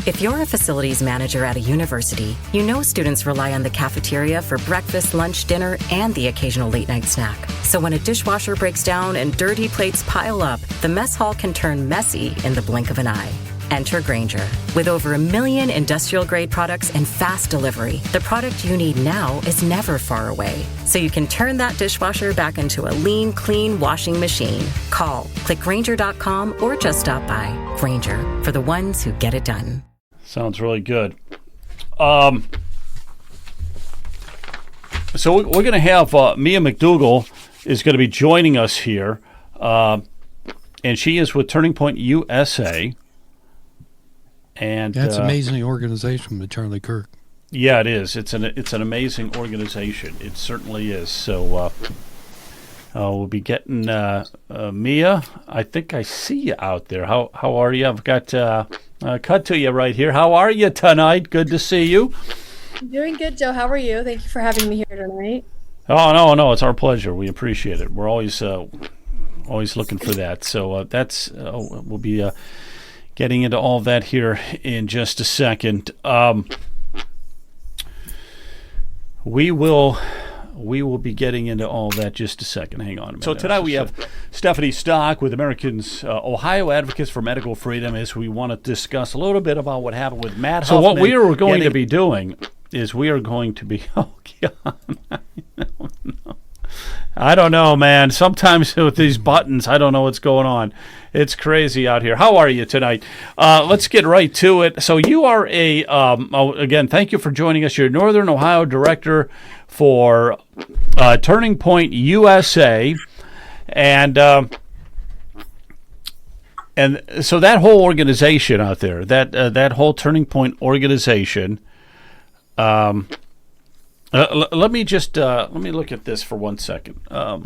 If you're a facilities manager at a university, you know students rely on the cafeteria for breakfast, lunch, dinner, and the occasional late-night snack. So when a dishwasher breaks down and dirty plates pile up, the mess hall can turn messy in the blink of an eye. Enter Grainger. With over 1 million industrial-grade products and fast delivery, the product you need now is never far away. So you can turn that dishwasher back into a lean, clean washing machine. Call, click Grainger.com, or just stop by. Grainger, for the ones who get it done. Sounds really good. So we're going to have Mia McDougal is going to be joining us here, and she is with Turning Point USA. And that's an amazing organization with Charlie Kirk. Yeah, it is. It's an amazing organization. It certainly is. So we'll be getting Mia. I think I see you out there. How are you? I've got cut to you right here. How are you tonight? Good to see you. I'm doing good, Joe. How are you? Thank you for having me here tonight. Oh, no, it's our pleasure. We appreciate it. We're always looking for that. So we'll be getting into all of that here in just a second. We will be getting into all that just a second. Hang on a minute. So tonight we have Stephanie Stock with Americans, Ohio Advocates for Medical Freedom, as we want to discuss a little bit about what happened with Matt Huffman. So what we are going to be doing is we are going to be, I don't know, man. Sometimes with these buttons, I don't know what's going on. It's crazy out here. How are you tonight? Let's get right to it. So you are again, thank you for joining us. You're Northern Ohio Director for Turning Point USA. And so that whole organization out there, that whole Turning Point organization, let me look at this for 1 second. I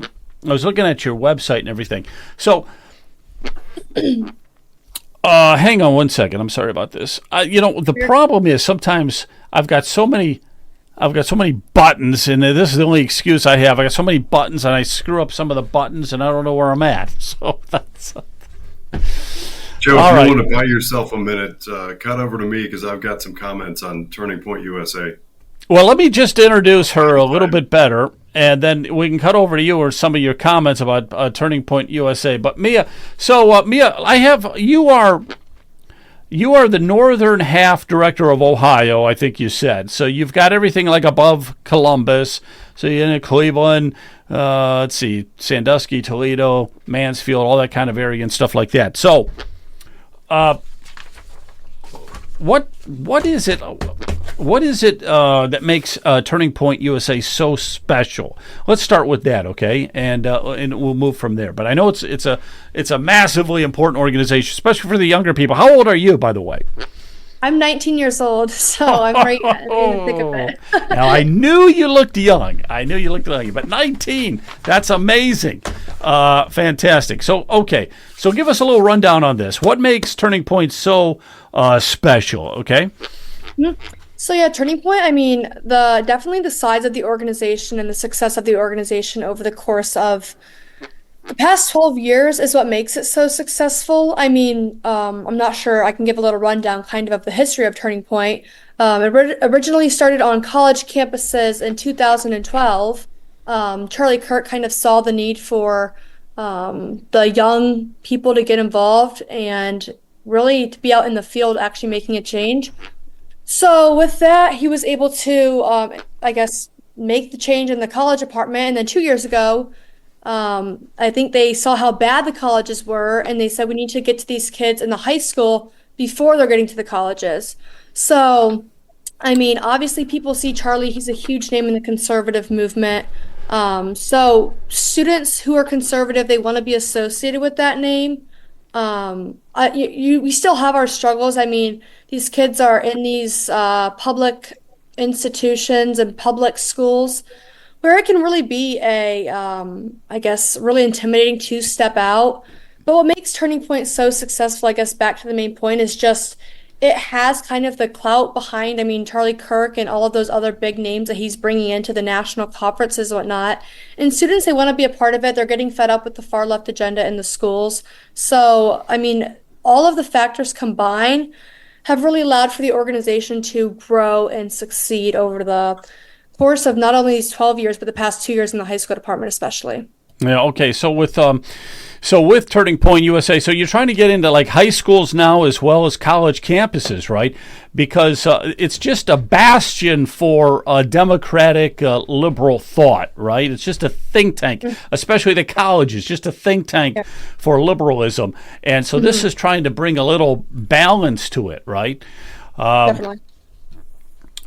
was looking at your website and everything. So, hang on 1 second. I'm sorry about this. The problem is sometimes I've got so many buttons, and this is the only excuse I have. I got so many buttons, and I screw up some of the buttons, and I don't know where I'm at. So that's. Joe, if you want to buy yourself a minute, cut over to me because I've got some comments on Turning Point USA. Well, let me just introduce her a little bit better, and then we can cut over to you or some of your comments about Turning Point USA. But Mia, you are the northern half director of Ohio, I think you said. So you've got everything like above Columbus. So you're in Cleveland, let's see, Sandusky, Toledo, Mansfield, all that kind of area and stuff like that. So, what is it? What is it that makes Turning Point USA so special? Let's start with that, okay? And we'll move from there. But I know it's a massively important organization, especially for the younger people. How old are you, by the way? I'm 19 years old, so I'm right in the thick of it. Now, I knew you looked young. But 19, that's amazing. Fantastic. So, okay. So give us a little rundown on this. What makes Turning Point so special, okay? Mm-hmm. So yeah, Turning Point, I mean, definitely the size of the organization and the success of the organization over the course of the past 12 years is what makes it so successful. I mean, I'm not sure, I can give a little rundown kind of the history of Turning Point. It originally started on college campuses in 2012. Charlie Kirk kind of saw the need for the young people to get involved and really to be out in the field actually making a change. So with that, he was able to, make the change in the college department. And then 2 years ago, I think they saw how bad the colleges were, and they said we need to get to these kids in the high school before they're getting to the colleges. So, I mean, obviously people see Charlie, he's a huge name in the conservative movement. So students who are conservative, they want to be associated with that name. We still have our struggles. I mean, these kids are in these public institutions and public schools where it can really be really intimidating to step out. But what makes Turning Point so successful, I guess, back to the main point, is just it has kind of the clout behind, I mean, Charlie Kirk and all of those other big names that he's bringing into the national conferences and whatnot. And students, they want to be a part of it. They're getting fed up with the far left agenda in the schools. So, I mean, all of the factors combined have really allowed for the organization to grow and succeed over the course of not only these 12 years, but the past 2 years in the high school department, especially. Yeah. Okay. So with Turning Point USA, so you're trying to get into like high schools now as well as college campuses, right? Because it's just a bastion for democratic liberal thought, right? It's just a think tank, especially the colleges, just a think tank for liberalism. And so this is trying to bring a little balance to it, right? Definitely.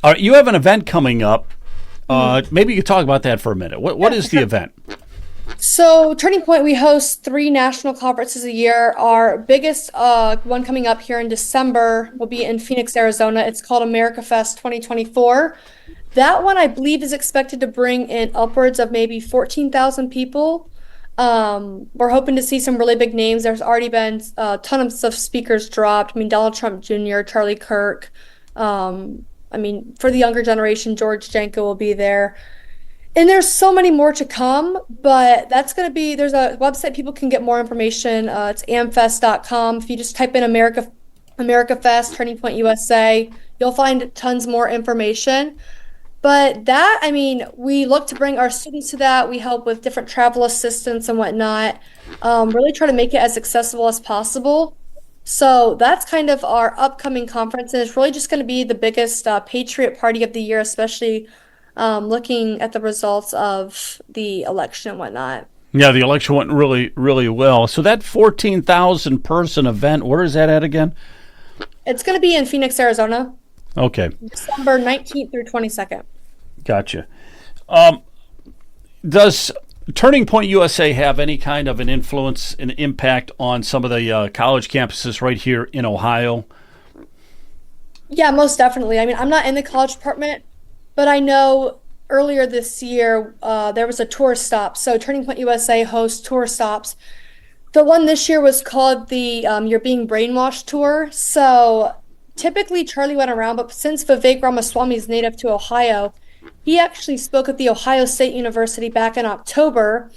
All right, you have an event coming up. Maybe you could talk about that for a minute. What is the event? So, Turning Point, we host 3 national conferences a year. Our biggest one coming up here in December will be in Phoenix, Arizona. It's called America Fest 2024. That one, I believe, is expected to bring in upwards of maybe 14,000 people. We're hoping to see some really big names. There's already been tons of speakers dropped. I mean, Donald Trump Jr., Charlie Kirk. I mean, for the younger generation, George Janko will be there. And there's so many more to come, but that's going to be, there's a website people can get more information. It's amfest.com. If you just type in America Fest, Turning Point USA, you'll find tons more information. But that, I mean, we look to bring our students to that. We help with different travel assistance and whatnot. Really try to make it as accessible as possible. So that's kind of our upcoming conference. And it's really just going to be the biggest Patriot Party of the year, especially looking at the results of the election and whatnot. Yeah, the election went really, really well. So that 14,000 person event, where is that at again? It's going to be in Phoenix, Arizona. Okay. December 19th through 22nd. Gotcha. Does Turning Point USA have any kind of an influence and impact on some of the college campuses right here in Ohio? Yeah, most definitely. I mean, I'm not in the college department, but I know earlier this year there was a tour stop. So Turning Point USA hosts tour stops. The one this year was called the You're Being Brainwashed tour. So typically Charlie went around, but since Vivek Ramaswamy is native to Ohio, he actually spoke at the Ohio State University back in October.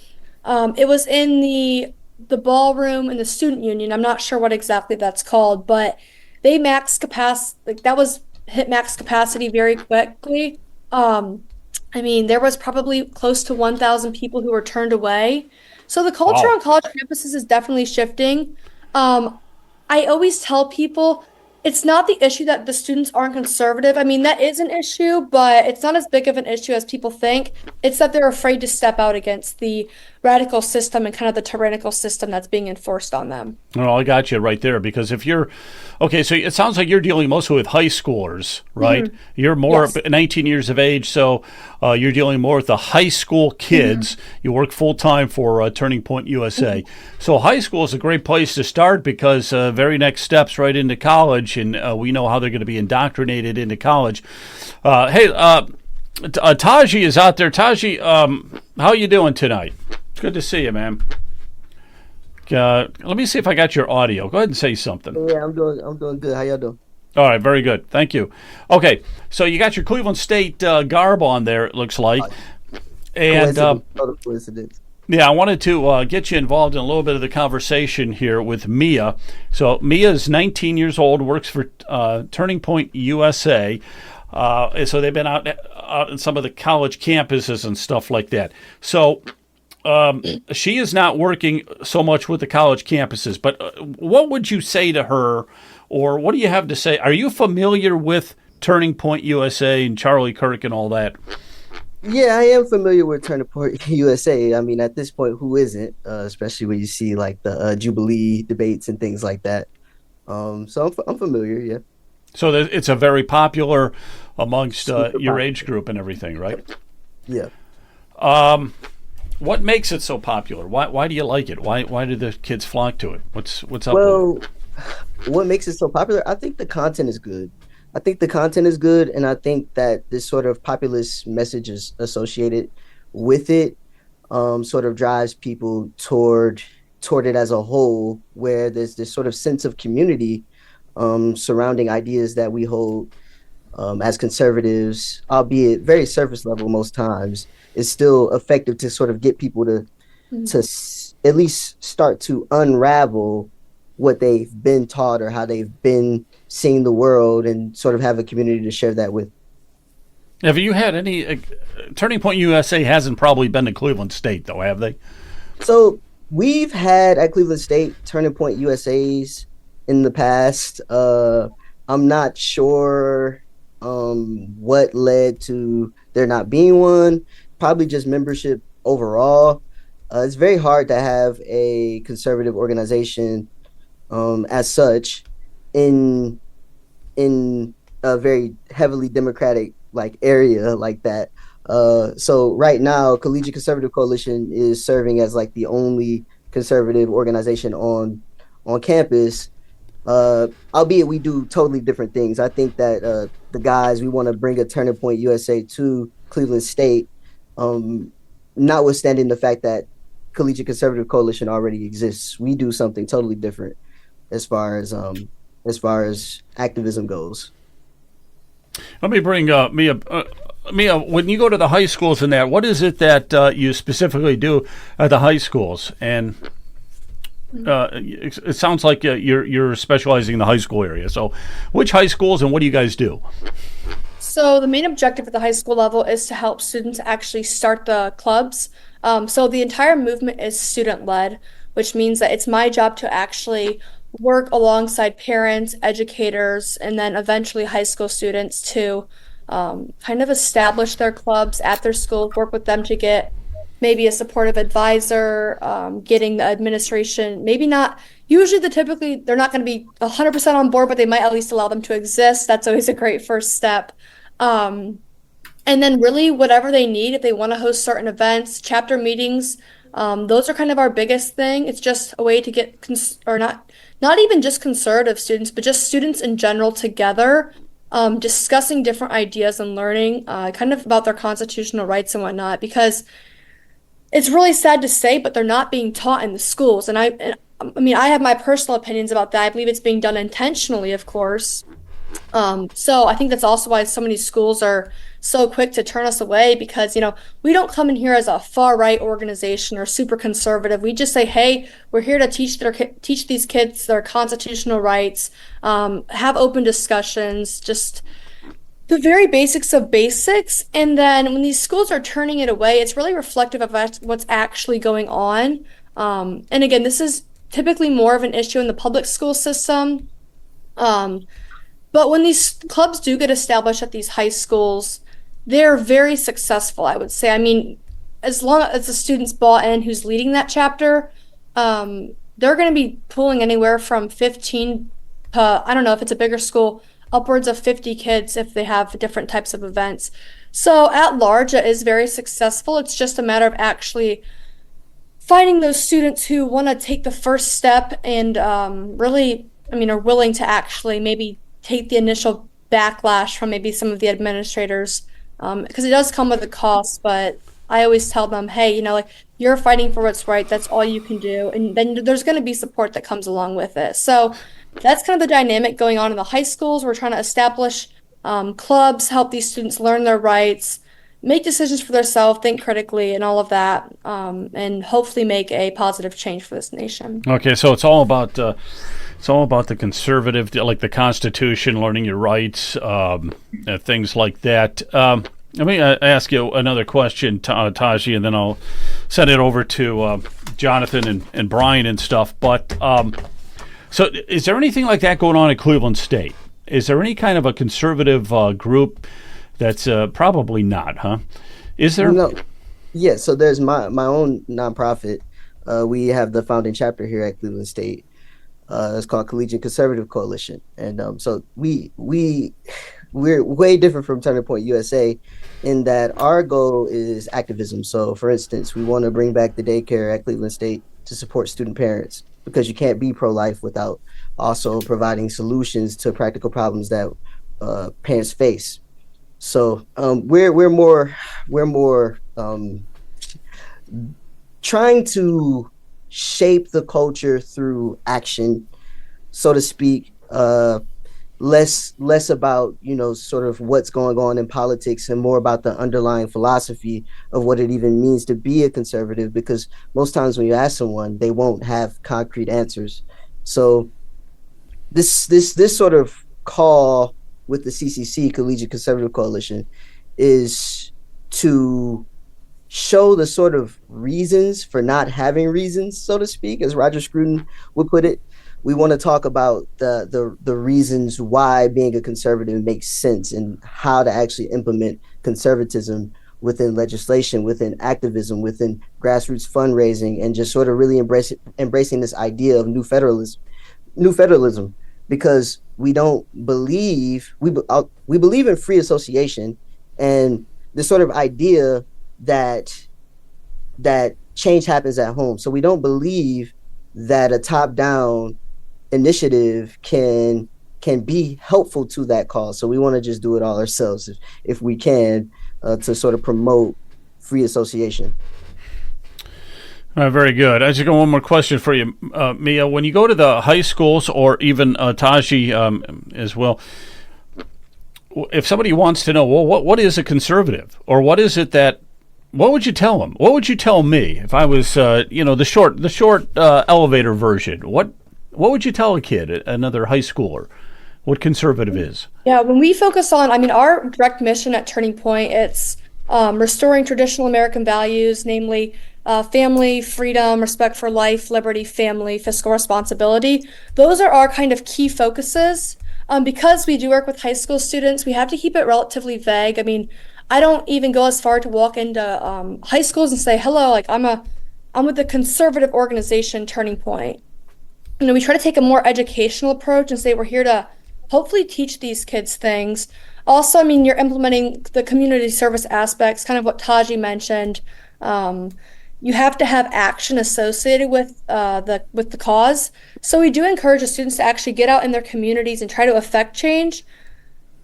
It was in the ballroom in the student union. I'm not sure what exactly that's called, but they maxed capacity. Like that was hit max capacity very quickly. I mean, there was probably close to 1,000 people who were turned away. So the culture on college campuses is definitely shifting. I always tell people it's not the issue that the students aren't conservative. I mean, that is an issue, but it's not as big of an issue as people think. It's that they're afraid to step out against the radical system and kind of the tyrannical system that's being enforced on them. Well, I got you right there, because if you're okay, so it sounds like you're dealing mostly with high schoolers, right? Mm-hmm. You're more 19 years of age, so you're dealing more with the high school kids. Mm-hmm. You work full time for Turning Point USA. Mm-hmm. So high school is a great place to start, because very next steps right into college, and we know how they're going to be indoctrinated into college. Hey, Taji is out there. Taji, how you doing tonight? Good to see you, man. Let me see if I got your audio. Go ahead and say something. Yeah, I'm doing good. How y'all doing? All right, very good. Thank you. Okay, so you got your Cleveland State garb on there, it looks like. And coincidence. Yeah, I wanted to get you involved in a little bit of the conversation here with Mia. So Mia is 19 years old, works for Turning Point USA. So they've been out in some of the college campuses and stuff like that. So she is not working so much with the college campuses, but what would you say to her, or what do you have to say? Are you familiar with Turning Point USA and Charlie Kirk and all that? Yeah, I am familiar with Turning Point USA. I mean, at this point, who isn't? Especially when you see like the Jubilee debates and things like that. So I'm familiar, yeah. So it's a very popular amongst your age group and everything, right? Yeah. What makes it so popular? Why do you like it? Why do the kids flock to it? What's up? Well, what makes it so popular? I think the content is good. And I think that this sort of populist message is associated with it, sort of drives people toward it as a whole, where there's this sort of sense of community surrounding ideas that we hold as conservatives, albeit very surface level most times. Is still effective to sort of get people to at least start to unravel what they've been taught or how they've been seeing the world and sort of have a community to share that with. Have you had any Turning Point USA hasn't probably been to Cleveland State though, have they? So we've had at Cleveland State Turning Point USA's in the past. I'm not sure what led to there not being one. Probably just membership overall. It's very hard to have a conservative organization as such in a very heavily Democratic like area like that. So right now, Collegiate Conservative Coalition is serving as like the only conservative organization on campus. Albeit we do totally different things. I think that the guys, we want to bring a Turning Point USA to Cleveland State, notwithstanding the fact that Collegiate Conservative Coalition already exists. We do something totally different as far as activism goes. Let me bring Mia. Mia, when you go to the high schools and that, what is it that you specifically do at the high schools? And it sounds like you're specializing in the high school area. So which high schools and what do you guys do? So the main objective at the high school level is to help students actually start the clubs. So the entire movement is student-led, which means that it's my job to actually work alongside parents, educators, and then eventually high school students to kind of establish their clubs at their school, work with them to get maybe a supportive advisor, getting the administration, maybe not, usually they're not going to be 100% on board, but they might at least allow them to exist. That's always a great first step. And then really whatever they need, if they want to host certain events, chapter meetings, those are kind of our biggest thing. It's just a way to get, not even just conservative students, but just students in general together, discussing different ideas and learning kind of about their constitutional rights and whatnot, because it's really sad to say, but they're not being taught in the schools. And I mean, I have my personal opinions about that. I believe it's being done intentionally, of course. So I think that's also why so many schools are so quick to turn us away, because, we don't come in here as a far right organization or super conservative. We just say, hey, we're here to teach these kids their constitutional rights, have open discussions, just the very basics of basics. And then when these schools are turning it away, it's really reflective of what's actually going on. And again, this is typically more of an issue in the public school system. But when these clubs do get established at these high schools, they're very successful, I would say. I mean, as long as the student's bought in who's leading that chapter, they're going to be pulling anywhere from 15 to, I don't know if it's a bigger school, upwards of 50 kids if they have different types of events. So at large, it is very successful. It's just a matter of actually finding those students who want to take the first step and really, are willing to actually maybe take the initial backlash from maybe some of the administrators, because it does come with a cost. But I always tell them, hey, you're fighting for what's right. That's all you can do. And then there's going to be support that comes along with it. So that's kind of the dynamic going on in the high schools. We're trying to establish clubs, help these students learn their rights, make decisions for themselves, think critically, and all of that, and hopefully make a positive change for this nation. Okay, so it's all about the conservative, like the Constitution, learning your rights, things like that. Let me ask you another question, Taji, and then I'll send it over to Jonathan and Brian and stuff. But so is there anything like that going on at Cleveland State? Is there any kind of a conservative group that's probably not, huh? Is there? No. Yeah, so there's my own nonprofit. We have the founding chapter here at Cleveland State. It's called Collegiate Conservative Coalition. And so we're way different from Turning Point USA in that our goal is activism. So, for instance, we want to bring back the daycare at Cleveland State to support student parents, because you can't be pro-life without also providing solutions to practical problems that parents face. So we're more trying to shape the culture through action, so to speak. Less about sort of what's going on in politics, and more about the underlying philosophy of what it even means to be a conservative, because most times when you ask someone, they won't have concrete answers. So this sort of call with the CCC, Collegiate Conservative Coalition, is to show the sort of reasons for not having reasons, so to speak, as Roger Scruton would put it. We want to talk about the reasons why being a conservative makes sense and how to actually implement conservatism within legislation, within activism, within grassroots fundraising, and just sort of really embracing this idea of new federalism, because we don't believe we believe in free association and this sort of idea that change happens at home. So we don't believe that a top-down initiative can be helpful to that cause. So we want to just do it all ourselves if we can, to sort of promote free association. Very good. I just got one more question for you, Mia. When you go to the high schools, or even Taji as well, if somebody wants to know, well, what is a conservative, or what is it that, what would you tell them? What would you tell me if I was, the short elevator version? What would you tell a kid, another high schooler, what conservative is? Yeah, when we focus on, our direct mission at Turning Point, it's restoring traditional American values, namely family, freedom, respect for life, liberty, family, fiscal responsibility. Those are our kind of key focuses. Because we do work with high school students, we have to keep it relatively vague. I don't even go as far to walk into high schools and say, hello, like I'm with the conservative organization Turning Point. We try to take a more educational approach and say we're here to hopefully teach these kids things. Also, you're implementing the community service aspects, kind of what Taji mentioned. You have to have action associated with the cause. So we do encourage the students to actually get out in their communities and try to affect change.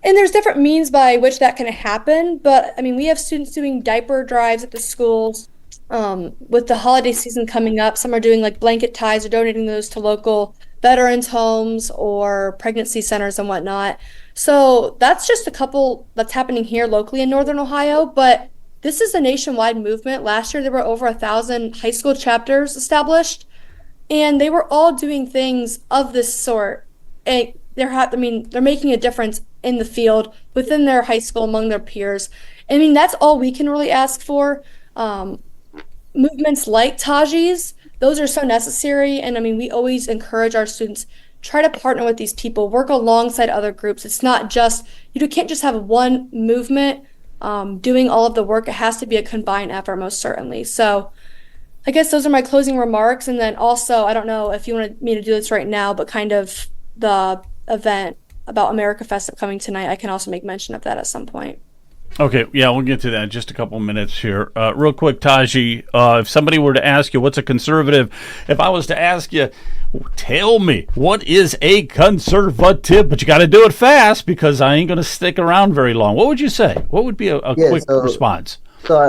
And there's different means by which that can happen. But we have students doing diaper drives at the schools. With the holiday season coming up, some are doing like blanket ties or donating those to local veterans homes or pregnancy centers and whatnot. So that's just a couple that's happening here locally in Northern Ohio, but this is a nationwide movement. Last year, there were over 1,000 high school chapters established, and they were all doing things of this sort. And they're making a difference in the field, within their high school, among their peers. That's all we can really ask for. Movements like Taji's, those are so necessary. And we always encourage our students, try to partner with these people, work alongside other groups. It's not just, you can't just have one movement doing all of the work. It has to be a combined effort, most certainly. So I guess those are my closing remarks. And then also, I don't know if you wanted me to do this right now, but kind of the event about America Fest upcoming tonight, I can also make mention of that at some point. Okay, yeah, we'll get to that in just a couple minutes here. Real quick, Taji, if somebody were to ask you what's a conservative, if I was to ask you, tell me, what is a conservative? But you got to do it fast because I ain't going to stick around very long. What would you say? What would be a quick response?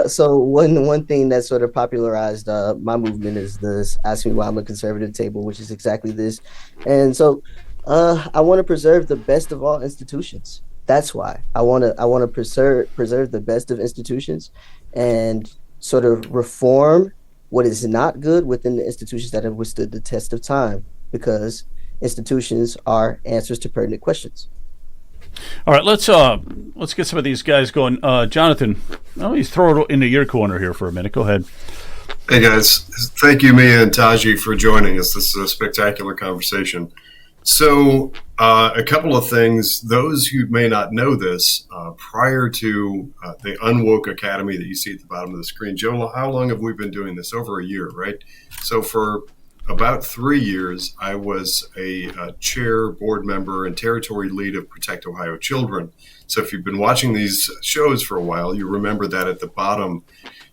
So one thing that sort of popularized my movement is this "Ask Me Why I'm a Conservative" table, which is exactly this. And so I want to preserve the best of all institutions. That's why I want to preserve the best of institutions and sort of reform what is not good within the institutions that have withstood the test of time, because institutions are answers to pertinent questions. All right, let's get some of these guys going. Jonathan, let me throw it into your corner here for a minute. Go ahead. Hey guys, thank you, Mia and Taji, for joining us. This is a spectacular conversation. So a couple of things. Those who may not know this, prior to the Unwoke Academy that you see at the bottom of the screen, Joe, how long have we been doing this? Over a year, right? So for about 3 years, I was a chair, board member, and territory lead of Protect Ohio Children. So if you've been watching these shows for a while, you remember that at the bottom.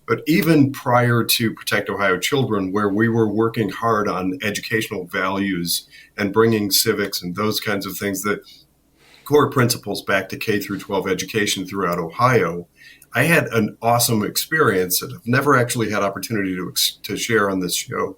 But even prior to Protect Ohio Children, where we were working hard on educational values and bringing civics and those kinds of things, the core principles back to K through 12 education throughout Ohio, I had an awesome experience that I've never actually had opportunity to share on this show,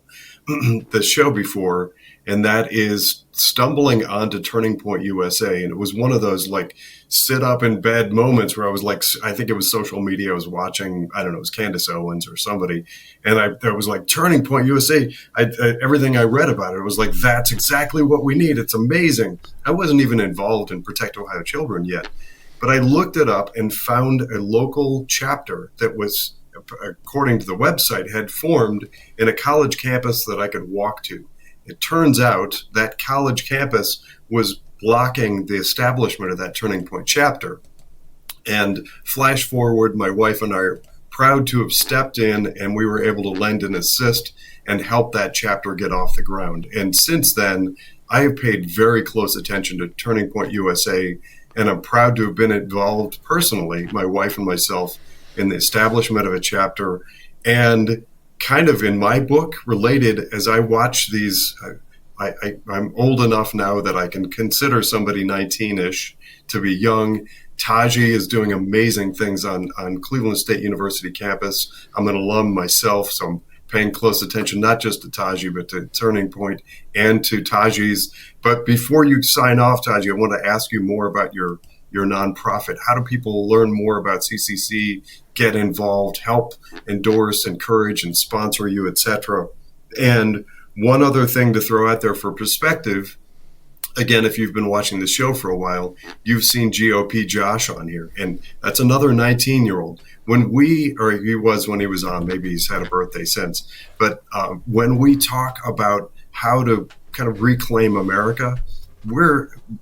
before. and that is stumbling onto Turning Point USA. And it was one of those like sit up in bed moments where I was like, I think it was social media. I was watching, I don't know, it was Candace Owens or somebody. And I was like, Turning Point USA. Everything I read about it was like, that's exactly what we need. It's amazing. I wasn't even involved in Protect Ohio Children yet, but I looked it up and found a local chapter that was, according to the website, had formed in a college campus that I could walk to. It turns out that college campus was blocking the establishment of that Turning Point chapter. And flash forward, my wife and I are proud to have stepped in, and we were able to lend and assist and help that chapter get off the ground. And since then, I have paid very close attention to Turning Point USA, and I'm proud to have been involved personally, my wife and myself, in the establishment of a chapter. And kind of in my book, related, as I watch these, I'm old enough now that I can consider somebody 19-ish to be young. Taji is doing amazing things on Cleveland State University campus. I'm an alum myself, so I'm paying close attention, not just to Taji, but to Turning Point and to Taji's. But before you sign off, Taji, I want to ask you more about your nonprofit. How do people learn more about CCC, get involved, help endorse, encourage, and sponsor you, etc.? And one other thing to throw out there for perspective, again, if you've been watching the show for a while, you've seen GOP Josh on here, and that's another 19-year-old. He was when he was on, maybe he's had a birthday since, but when we talk about how to kind of reclaim America,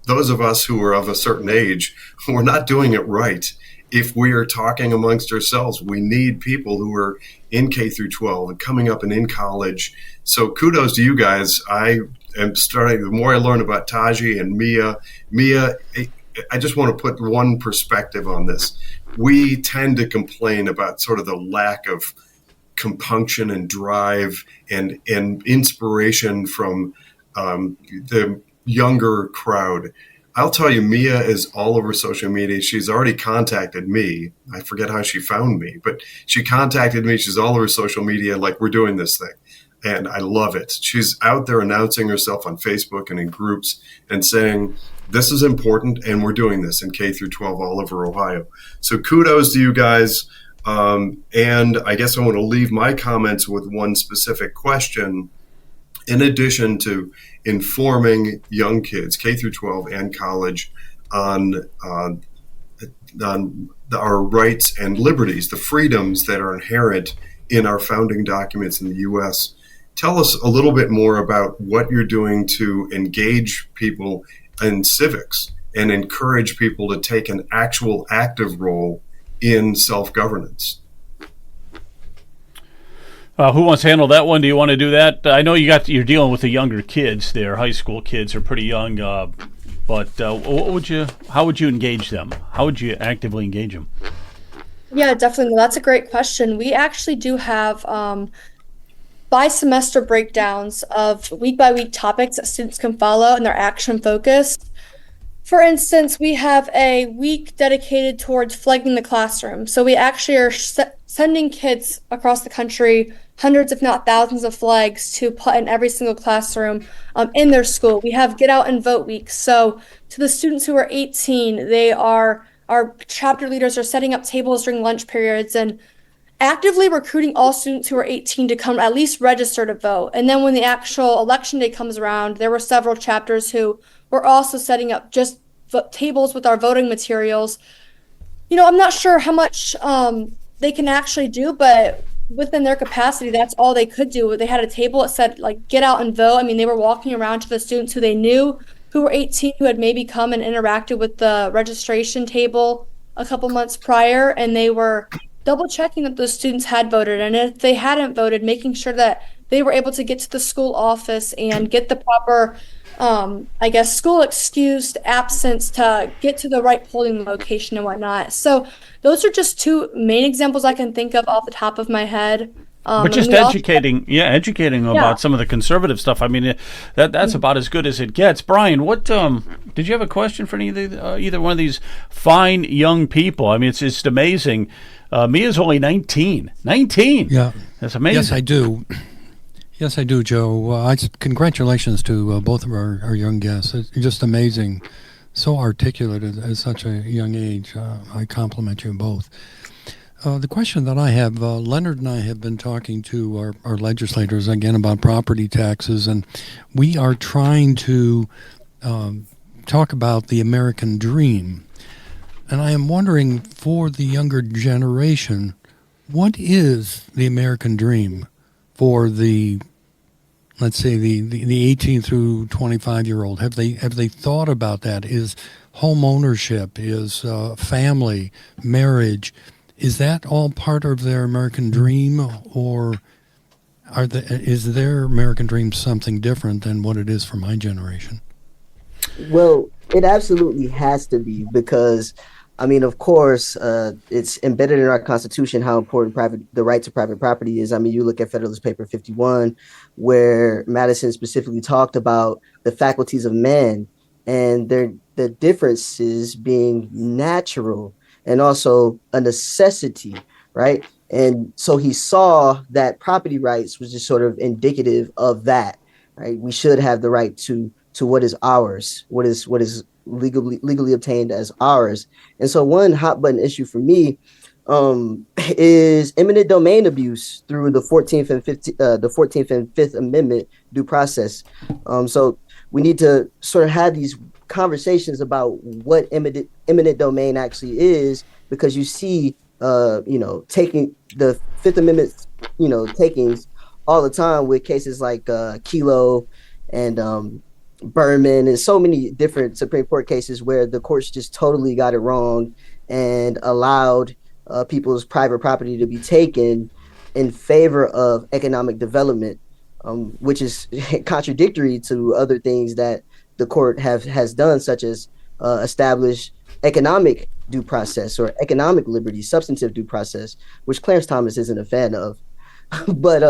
those of us who are of a certain age, we're not doing it right. If we are talking amongst ourselves, we need people who are in K through 12 and coming up and in college. So kudos to you guys. I am starting, the more I learn about Taji and Mia, I just want to put one perspective on this. We tend to complain about sort of the lack of compunction and drive and inspiration from the younger crowd. I'll tell you, Mia is all over social media. She's already contacted me. I forget how she found me, but she contacted me. She's all over social media like, we're doing this thing. And I love it. She's out there announcing herself on Facebook and in groups and saying, this is important, and we're doing this in K through 12 all over Ohio. So kudos to you guys. And I guess I want to leave my comments with one specific question. In addition to informing young kids, K through 12 and college, on our rights and liberties, the freedoms that are inherent in our founding documents in the U.S., tell us a little bit more about what you're doing to engage people in civics and encourage people to take an actual active role in self-governance. Who wants to handle that one? Do you want to do that? I know you're dealing with the younger kids there. High school kids are pretty young, but how would you engage them? How would you actively engage them? Yeah, definitely. That's a great question. We actually do have by-semester breakdowns of week-by-week topics that students can follow, and they're action-focused. For instance, we have a week dedicated towards flagging the classroom. So we actually are sending kids across the country hundreds, if not thousands, of flags to put in every single classroom in their school. We have Get Out and Vote Week. So to the students who are 18, our chapter leaders are setting up tables during lunch periods and actively recruiting all students who are 18 to come at least register to vote. And then when the actual election day comes around, there were several chapters who were also setting up just tables with our voting materials. I'm not sure how much they can actually do, but within their capacity, that's all they could do. They had a table that said, like, get out and vote. I mean, they were walking around to the students who they knew who were 18, who had maybe come and interacted with the registration table a couple months prior, and they were double checking that those students had voted. And if they hadn't voted, making sure that they were able to get to the school office and get the proper school excused absence to get to the right polling location and whatnot. So those are just two main examples I can think of off the top of my head. But just educating them about some of the conservative stuff. I mean, that's about as good as it gets. Brian, what did you have a question for either one of these fine young people? I mean, it's just amazing. Mia's only 19. 19. Yeah, that's amazing. Yes, I do. Yes, I do, Joe. Congratulations to both of our young guests. It's just amazing. So articulate at such a young age. I compliment you both. The question that I have, Leonard and I have been talking to our legislators again about property taxes, and we are trying to talk about the American dream. And I am wondering, for the younger generation, what is the American dream for the, let's say, the 18 through 25-year-old? Have they thought about that? Is home ownership, is family, marriage, is that all part of their American dream, or is their American dream something different than what it is for my generation? Well, it absolutely has to be because, I mean, of course, it's embedded in our Constitution how important the right to private property is. I mean, you look at Federalist Paper 51, where Madison specifically talked about the faculties of man and the differences being natural and also a necessity, right? And so he saw that property rights was just sort of indicative of that, right? We should have the right to what is ours, what is legally obtained as ours. And so one hot button issue for me is eminent domain abuse through the 14th and 5th Amendment due process. So we need to sort of have these conversations about what eminent domain actually is, because you see, taking the Fifth Amendment, takings all the time with cases like Kelo and Berman and so many different Supreme Court cases where the courts just totally got it wrong and allowed people's private property to be taken in favor of economic development, which is contradictory to other things that the court has done, such as establish economic due process or economic liberty, substantive due process, which Clarence Thomas isn't a fan of. But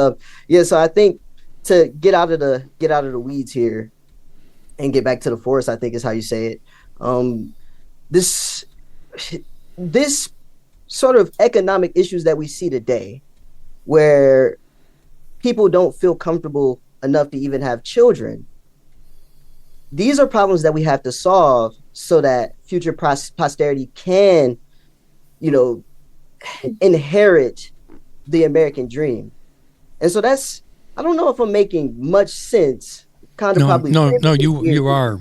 so I think to get out of the weeds here and get back to the forest, I think is how you say it. This sort of economic issues that we see today, where people don't feel comfortable enough to even have children, these are problems that we have to solve so that future posterity can, inherit the American dream. And so I don't know if I'm making much sense. You are.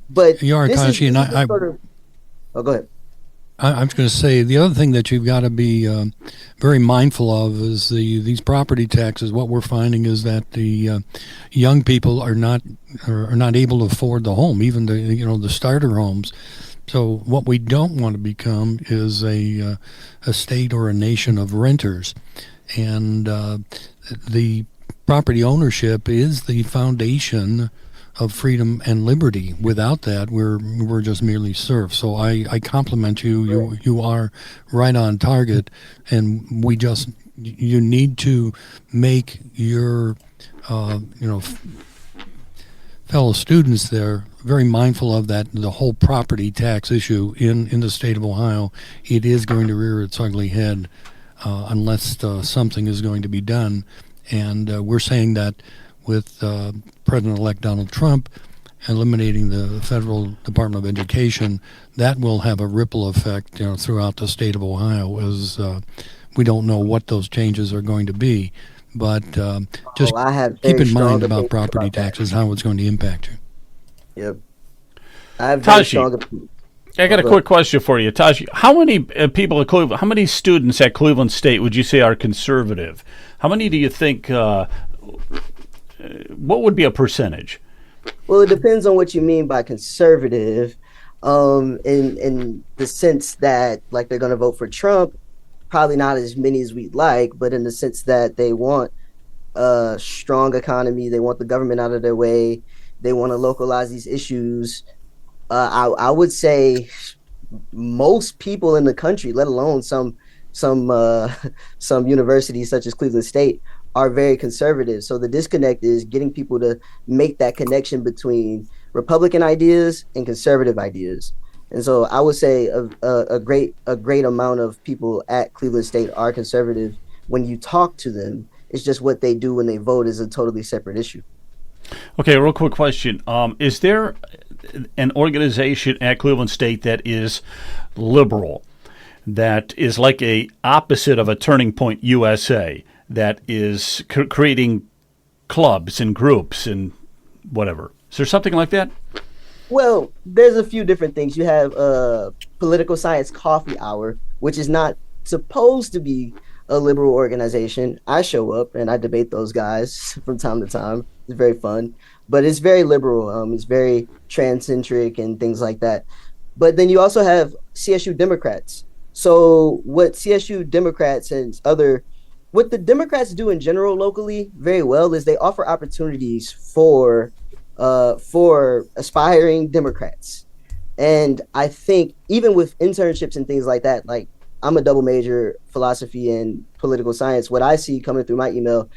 But you are, Kashi, and I oh, go ahead. I was going to say the other thing that you've got to be very mindful of is these property taxes. What we're finding is that the young people are not able to afford the home, even the starter homes. So what we don't want to become is a state or a nation of renters, and the property ownership is the foundation of freedom and liberty. Without that, we're just merely serfs. So I compliment you. You are right on target, and you need to make your fellow students there very mindful of that. The whole property tax issue in the state of Ohio, it is going to rear its ugly head unless something is going to be done, and we're saying that with President-elect Donald Trump eliminating the Federal Department of Education, that will have a ripple effect, throughout the state of Ohio. As we don't know what those changes are going to be, but just keep in mind about property taxes, how it's going to impact you. Yep. I have Taji, I got a quick question for you, Taji. How many people at Cleveland? How many students at Cleveland State would you say are conservative? How many do you think? What would be a percentage? Well, it depends on what you mean by conservative. In the sense that, like, they're going to vote for Trump, probably not as many as we'd like, but in the sense that they want a strong economy, they want the government out of their way, they want to localize these issues. I would say most people in the country, let alone some universities such as Cleveland State, are very conservative. So the disconnect is getting people to make that connection between Republican ideas and conservative ideas. And so I would say a great amount of people at Cleveland State are conservative when you talk to them. It's just what they do when they vote is a totally separate issue. Okay, real quick question. Is there an organization at Cleveland State that is liberal, that is like a opposite of a Turning Point USA, that is creating clubs and groups and whatever? Is there something like that? Well, there's a few different things. You have Political Science Coffee Hour, which is not supposed to be a liberal organization. I show up and I debate those guys from time to time. It's very fun, but it's very liberal. It's very transcentric and things like that. But then you also have CSU Democrats. So what CSU Democrats and what the Democrats do in general locally very well is they offer opportunities for aspiring Democrats. And I think even with internships and things like that, like I'm a double major, philosophy and political science. What I see coming through my email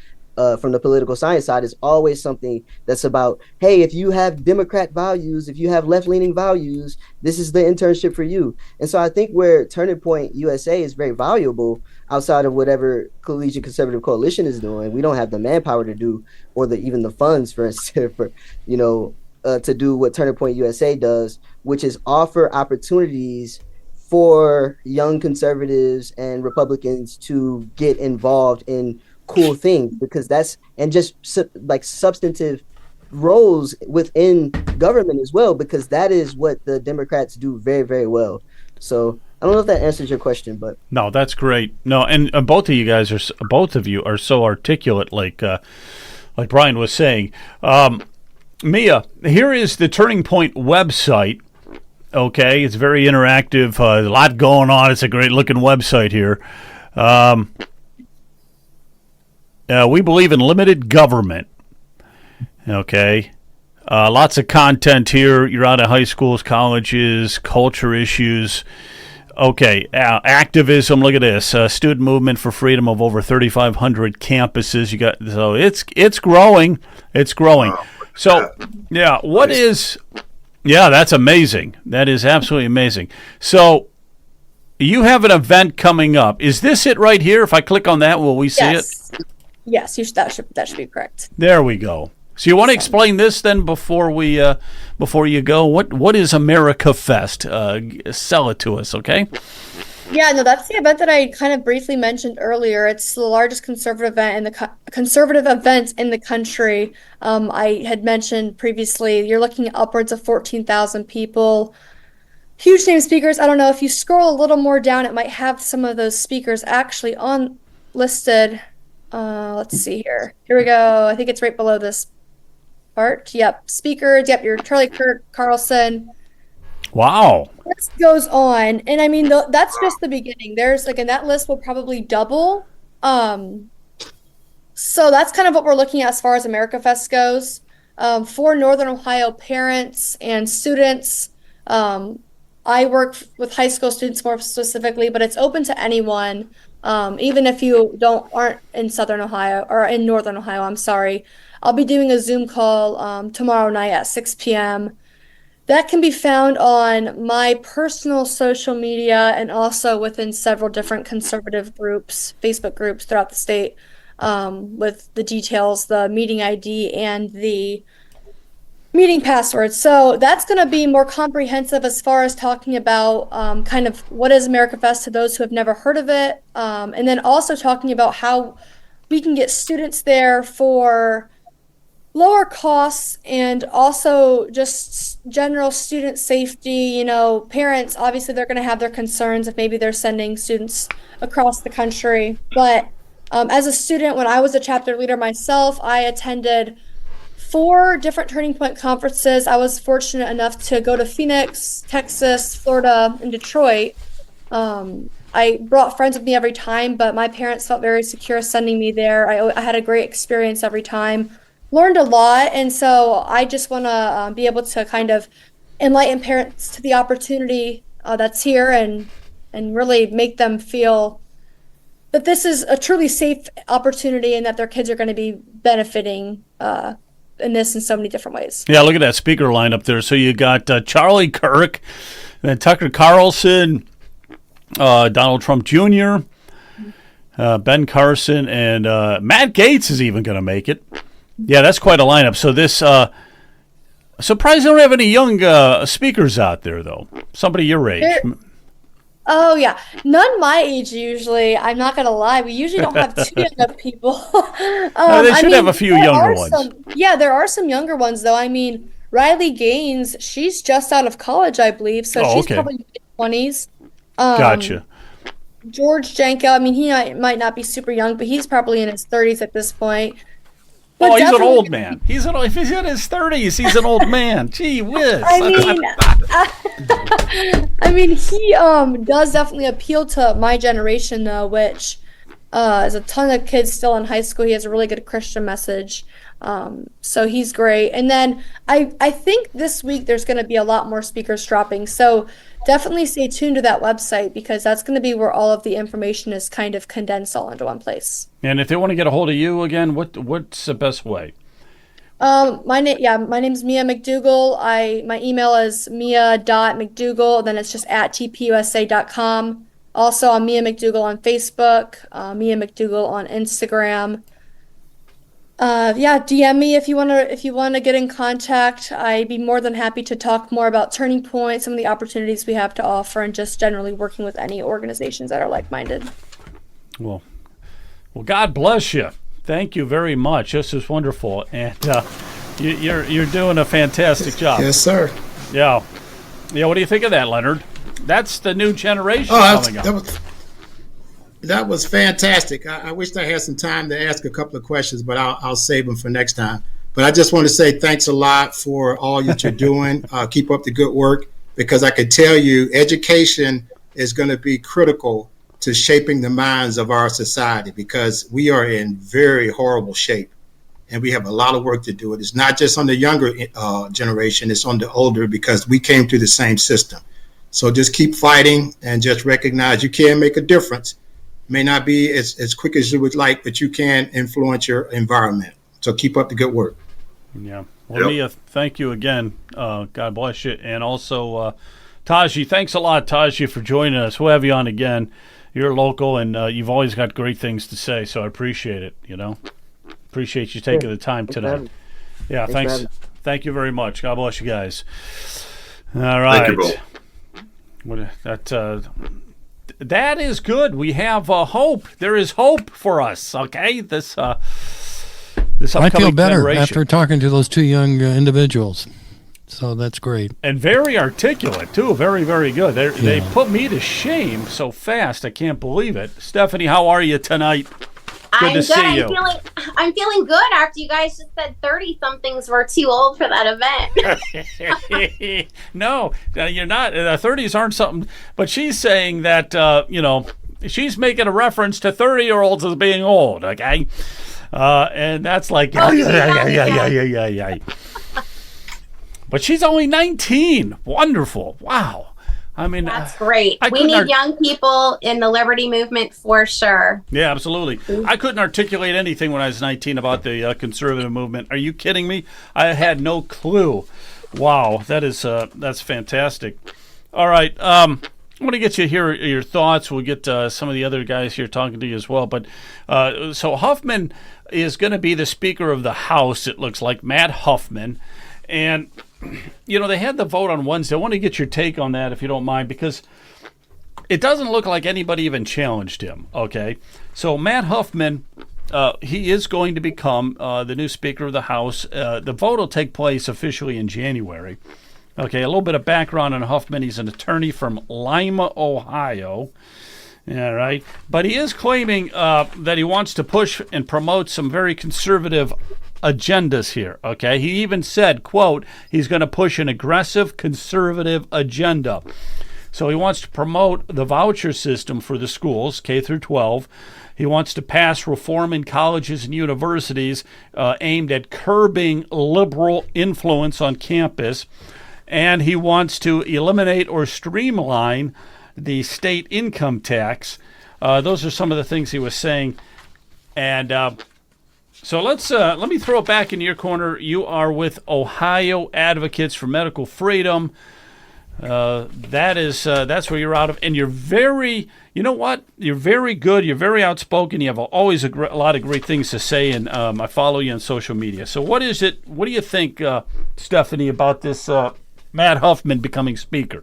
from the political science side is always something that's about, hey, if you have Democrat values, if you have left-leaning values, this is the internship for you. And so I think where Turning Point USA is very valuable outside of whatever Collegiate Conservative Coalition is doing, we don't have the manpower to do, or even the funds for to do what Turning Point USA does, which is offer opportunities for young conservatives and Republicans to get involved in cool things, because just substantive roles within government as well, because that is what the Democrats do very, very well. So I don't know if that answers your question, but no, that's great. No, and both of you are so articulate, like Brian was saying. Mia, here is the Turning Point website. Okay, it's very interactive. A lot going on. It's a great looking website here. We believe in limited government. Okay. Lots of content here. You're out of high schools, colleges, culture issues. Okay. Activism. Look at this. Student movement for freedom of over 3,500 campuses. It's growing. It's growing. So, yeah, yeah, that's amazing. That is absolutely amazing. So, you have an event coming up. Is this it right here? If I click on that, will we see it? Yes, that should be correct. There we go. So you want to explain this then before you go? What is America Fest? Sell it to us, okay? Yeah, no, that's the event that I kind of briefly mentioned earlier. It's the largest conservative event in the country. I had mentioned previously, you're looking at upwards of 14,000 people. Huge name speakers. I don't know, if you scroll a little more down, it might have some of those speakers actually listed. Let's see here. Here we go. I think it's right below this part. Yep. Speakers. Yep. Your Charlie Kirk, Carlson. Wow. This goes on. And I mean, that's just the beginning. There's and that list will probably double. So that's kind of what we're looking at as far as America Fest goes. For Northern Ohio parents and students, I work with high school students more specifically, but it's open to anyone. Even if you aren't in Southern Ohio or in Northern Ohio, I'm sorry. I'll be doing a Zoom call tomorrow night at 6 p.m. That can be found on my personal social media and also within several different conservative groups, Facebook groups throughout the state, with the details, the meeting ID, and the meeting password. So that's going to be more comprehensive as far as talking about kind of what is America Fest to those who have never heard of it, and then also talking about how we can get students there for lower costs and also just general student safety. Parents, obviously they're going to have their concerns if maybe they're sending students across the country. But as a student, when I was a chapter leader myself, I attended 4 different Turning Point conferences. I was fortunate enough to go to Phoenix, Texas, Florida, and Detroit. I brought friends with me every time, but my parents felt very secure sending me there. I had a great experience every time, learned a lot, and so I just want to be able to kind of enlighten parents to the opportunity that's here and really make them feel that this is a truly safe opportunity and that their kids are going to be benefiting in this in so many different ways. Yeah, look at that speaker lineup there. So you got Charlie Kirk, and then Tucker Carlson, Donald Trump Jr., Ben Carson, and Matt Gaetz is even going to make it. Yeah, that's quite a lineup. So this surprised they don't have any young speakers out there, though. Somebody your age. Oh yeah, none my age usually. I'm not gonna lie. We usually don't have too young of people. They should have a few younger ones. There are some younger ones though. I mean, Riley Gaines, she's just out of college, I believe, so she's probably mid-20s. Gotcha. George Janko, I mean, he might not be super young, but he's probably in his 30s at this point. But he's an old man. If he's in his 30s, he's an old man. Gee whiz. I mean, he does definitely appeal to my generation, though, which is a ton of kids still in high school. He has a really good Christian message. So he's great. And then I think this week there's going to be a lot more speakers dropping. So definitely stay tuned to that website because that's going to be where all of the information is kind of condensed all into one place. And if they want to get a hold of you again, what's the best way? My name's Mia McDougal. My email is mia.mcdougal, then it's just at tpusa.com. Also, I'm Mia McDougal on Facebook, Mia McDougal on Instagram. DM me if you wanna get in contact. I'd be more than happy to talk more about Turning Point, some of the opportunities we have to offer, and just generally working with any organizations that are like-minded. Well, God bless you. Thank you very much. This is wonderful, and you're doing a fantastic job. Yes, sir. Yeah. What do you think of that, Leonard? That's the new generation coming up. That was fantastic. I wish I had some time to ask a couple of questions, but I'll save them for next time. But I just want to say thanks a lot for all that you're doing. Keep up the good work, because I could tell you education is going to be critical to shaping the minds of our society, because we are in very horrible shape and we have a lot of work to do. It's not just on the younger generation, it's on the older, because we came through the same system. So just keep fighting and just recognize you can make a difference. May not be as quick as you would like, but you can influence your environment. So keep up the good work. Yeah. Well, Mia, thank you again. God bless you. And also, Taji, thanks a lot, Taji, for joining us. We'll have you on again. You're local, and you've always got great things to say, so I appreciate it, Appreciate you taking the time tonight. Yeah, thanks. Thank you very much. God bless you guys. All right. Thank you both. That is good. We have hope. There is hope for us. Okay, this upcoming I feel better generation. after talking to those two young individuals. So that's great. And very articulate too. Very, very good. They put me to shame so fast. I can't believe it. Stephanie, how are you tonight? Good to see you. I'm feeling good after you guys just said 30-somethings were too old for that event. No, you're not. The 30s aren't something. But she's saying that, she's making a reference to 30-year-olds as being old, okay? And that's like, yeah. But she's only 19. Wonderful. Wow. I mean, that's great. We need young people in the Liberty movement for sure. Yeah, absolutely. I couldn't articulate anything when I was 19 about the conservative movement. Are you kidding me? I had no clue. Wow, that's fantastic. All right, I want to get you here your thoughts. We'll get some of the other guys here talking to you as well. But so Huffman is going to be the Speaker of the House. It looks like Matt Huffman, and they had the vote on Wednesday. I want to get your take on that, if you don't mind, because it doesn't look like anybody even challenged him, okay? So Matt Huffman, he is going to become the new Speaker of the House. The vote will take place officially in January. Okay, a little bit of background on Huffman. He's an attorney from Lima, Ohio. All right. But he is claiming that he wants to push and promote some very conservative agendas here, okay? He even said, quote, he's going to push an aggressive conservative agenda. So he wants to promote the voucher system for the schools, K through 12. He wants to pass reform in colleges and universities aimed at curbing liberal influence on campus. And he wants to eliminate or streamline the state income tax. Those are some of the things he was saying. And so let me throw it back in your corner. You are with Ohio Advocates for Medical Freedom. That's where you're out of, and you're very, you know what? You're very good. You're very outspoken. You have always a lot of great things to say, and I follow you on social media. So what is it? What do you think, Stephanie, about this Matt Huffman becoming speaker?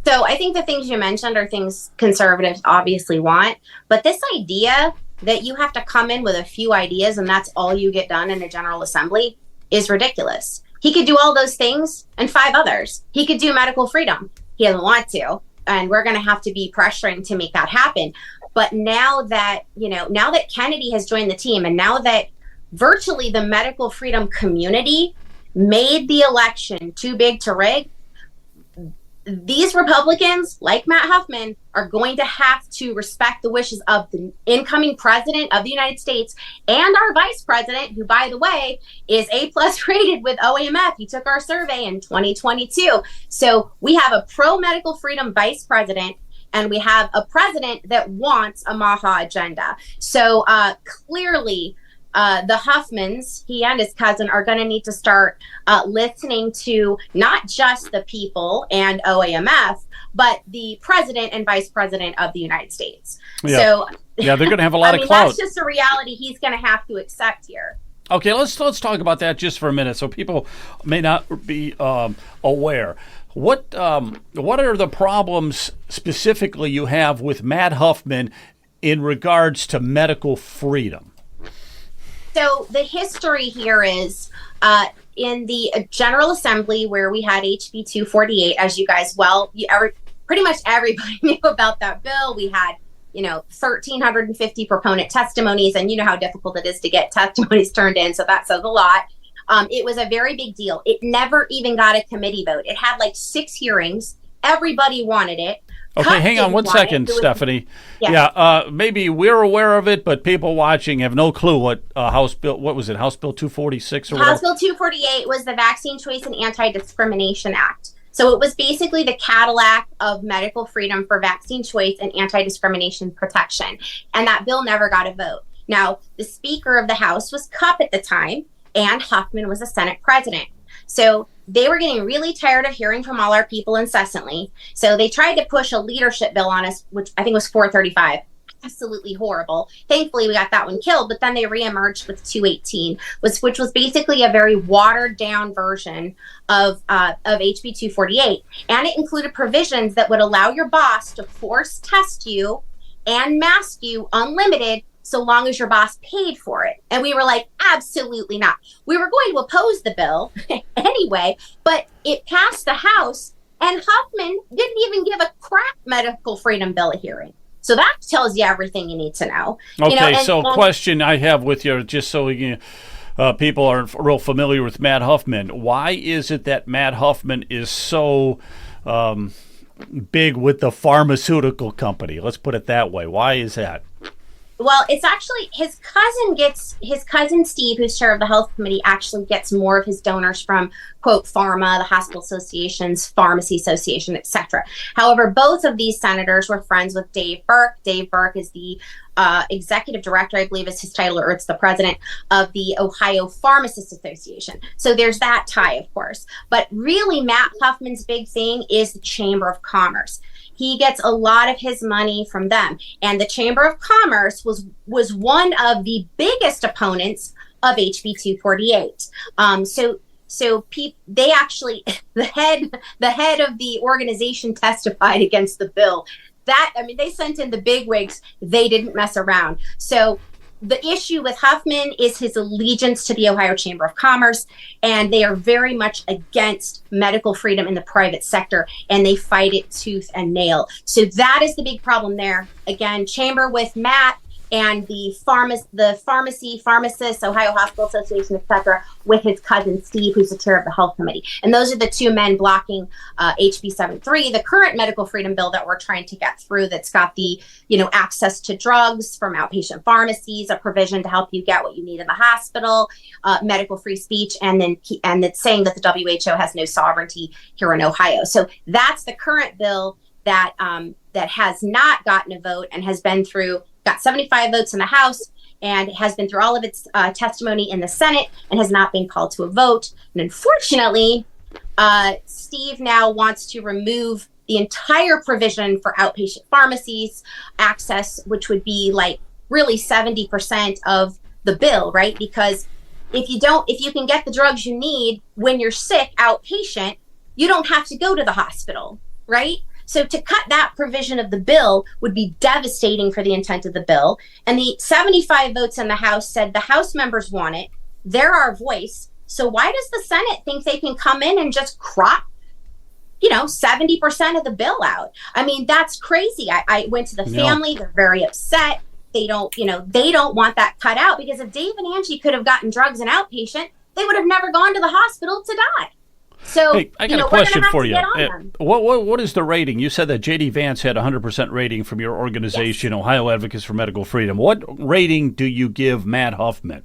So I think the things you mentioned are things conservatives obviously want, but this idea that you have to come in with a few ideas and that's all you get done in a General Assembly is ridiculous. He could do all those things and 5 others. He could do medical freedom. He doesn't want to, and we're going to have to be pressuring to make that happen. But now that Kennedy has joined the team, and now that virtually the medical freedom community made the election too big to rig, these Republicans, like Matt Huffman, are going to have to respect the wishes of the incoming president of the United States and our vice president, who, by the way, is A+ rated with OAMF. He took our survey in 2022. So we have a pro-medical freedom vice president, and we have a president that wants a MAHA agenda. So clearly, the Huffmans, he and his cousin, are going to need to start listening to not just the people and OAMF, but the president and vice president of the United States. Yeah. So yeah, they're going to have a lot of clout. That's just a reality he's going to have to accept here. Okay, let's talk about that just for a minute, so people may not be aware. What are the problems specifically you have with Matt Huffman in regards to medical freedom? So the history here is in the General Assembly, where we had HB 248, as you guys pretty much everybody knew about that bill. We had 1,350 proponent testimonies, and you know how difficult it is to get testimonies turned in, so that says a lot. It was a very big deal. It never even got a committee vote. It had like 6 hearings. Everybody wanted it. Okay, hang on one second, Stephanie. Yeah, maybe we're aware of it, but people watching have no clue what House Bill 246 or whatever? House Bill 248 was the Vaccine Choice and Anti-Discrimination Act. So it was basically the Cadillac of medical freedom for vaccine choice and anti-discrimination protection. And that bill never got a vote. Now, the Speaker of the House was Cupp at the time, and Huffman was the Senate president. So they were getting really tired of hearing from all our people incessantly. So they tried to push a leadership bill on us, which I think was 435. Absolutely horrible. Thankfully, we got that one killed, but then they reemerged with 218, which was basically a very watered down version of HB 248. And it included provisions that would allow your boss to force test you and mask you unlimited, so long as your boss paid for it. And we were like, absolutely not. We were going to oppose the bill anyway, but it passed the House, and Huffman didn't even give a crap medical freedom bill a hearing. So that tells you everything you need to know. Okay, question I have with you, just so people are real familiar with Matt Huffman. Why is it that Matt Huffman is so big with the pharmaceutical company? Let's put it that way. Why is that? Well, it's actually his cousin Steve, who's chair of the health committee, actually gets more of his donors from, quote, pharma, the hospital associations, pharmacy association, etc. However, both of these senators were friends with Dave Burke. Dave Burke is the executive director, I believe is his title, or it's the president of the Ohio Pharmacists Association. So there's that tie, of course. But really, Matt Huffman's big thing is the Chamber of Commerce. He gets a lot of his money from them. And the Chamber of Commerce was one of the biggest opponents of HB 248. They actually, the head of the organization testified against the bill. They sent in the bigwigs. They didn't mess around. So the issue with Huffman is his allegiance to the Ohio Chamber of Commerce, and they are very much against medical freedom in the private sector, and they fight it tooth and nail. So that is the big problem there. Again, Chamber with Matt, and the pharmacists, Ohio Hospital Association, etc., with his cousin Steve, who's the chair of the health committee. And those are the 2 men blocking HB 73, the current medical freedom bill that we're trying to get through, that's got the, access to drugs from outpatient pharmacies, a provision to help you get what you need in the hospital, medical free speech, and it's saying that the WHO has no sovereignty here in Ohio. So that's the current bill that has not gotten a vote and has been through, got 75 votes in the House, and has been through all of its testimony in the Senate and has not been called to a vote. And unfortunately, Steve now wants to remove the entire provision for outpatient pharmacies access, which would be like really 70% of the bill, right? Because if you can get the drugs you need when you're sick outpatient, you don't have to go to the hospital, right? So to cut that provision of the bill would be devastating for the intent of the bill. And the 75 votes in the House said the House members want it. They're our voice. So why does the Senate think they can come in and just crop 70% of the bill out? I mean, that's crazy. I went to the family. They're very upset. They don't want that cut out, because if Dave and Angie could have gotten drugs in outpatient, they would have never gone to the hospital to die. So, hey, I got a question for you. What is the rating? You said that J.D. Vance had 100% rating from your organization, yes. Ohio Advocates for Medical Freedom. What rating do you give Matt Huffman?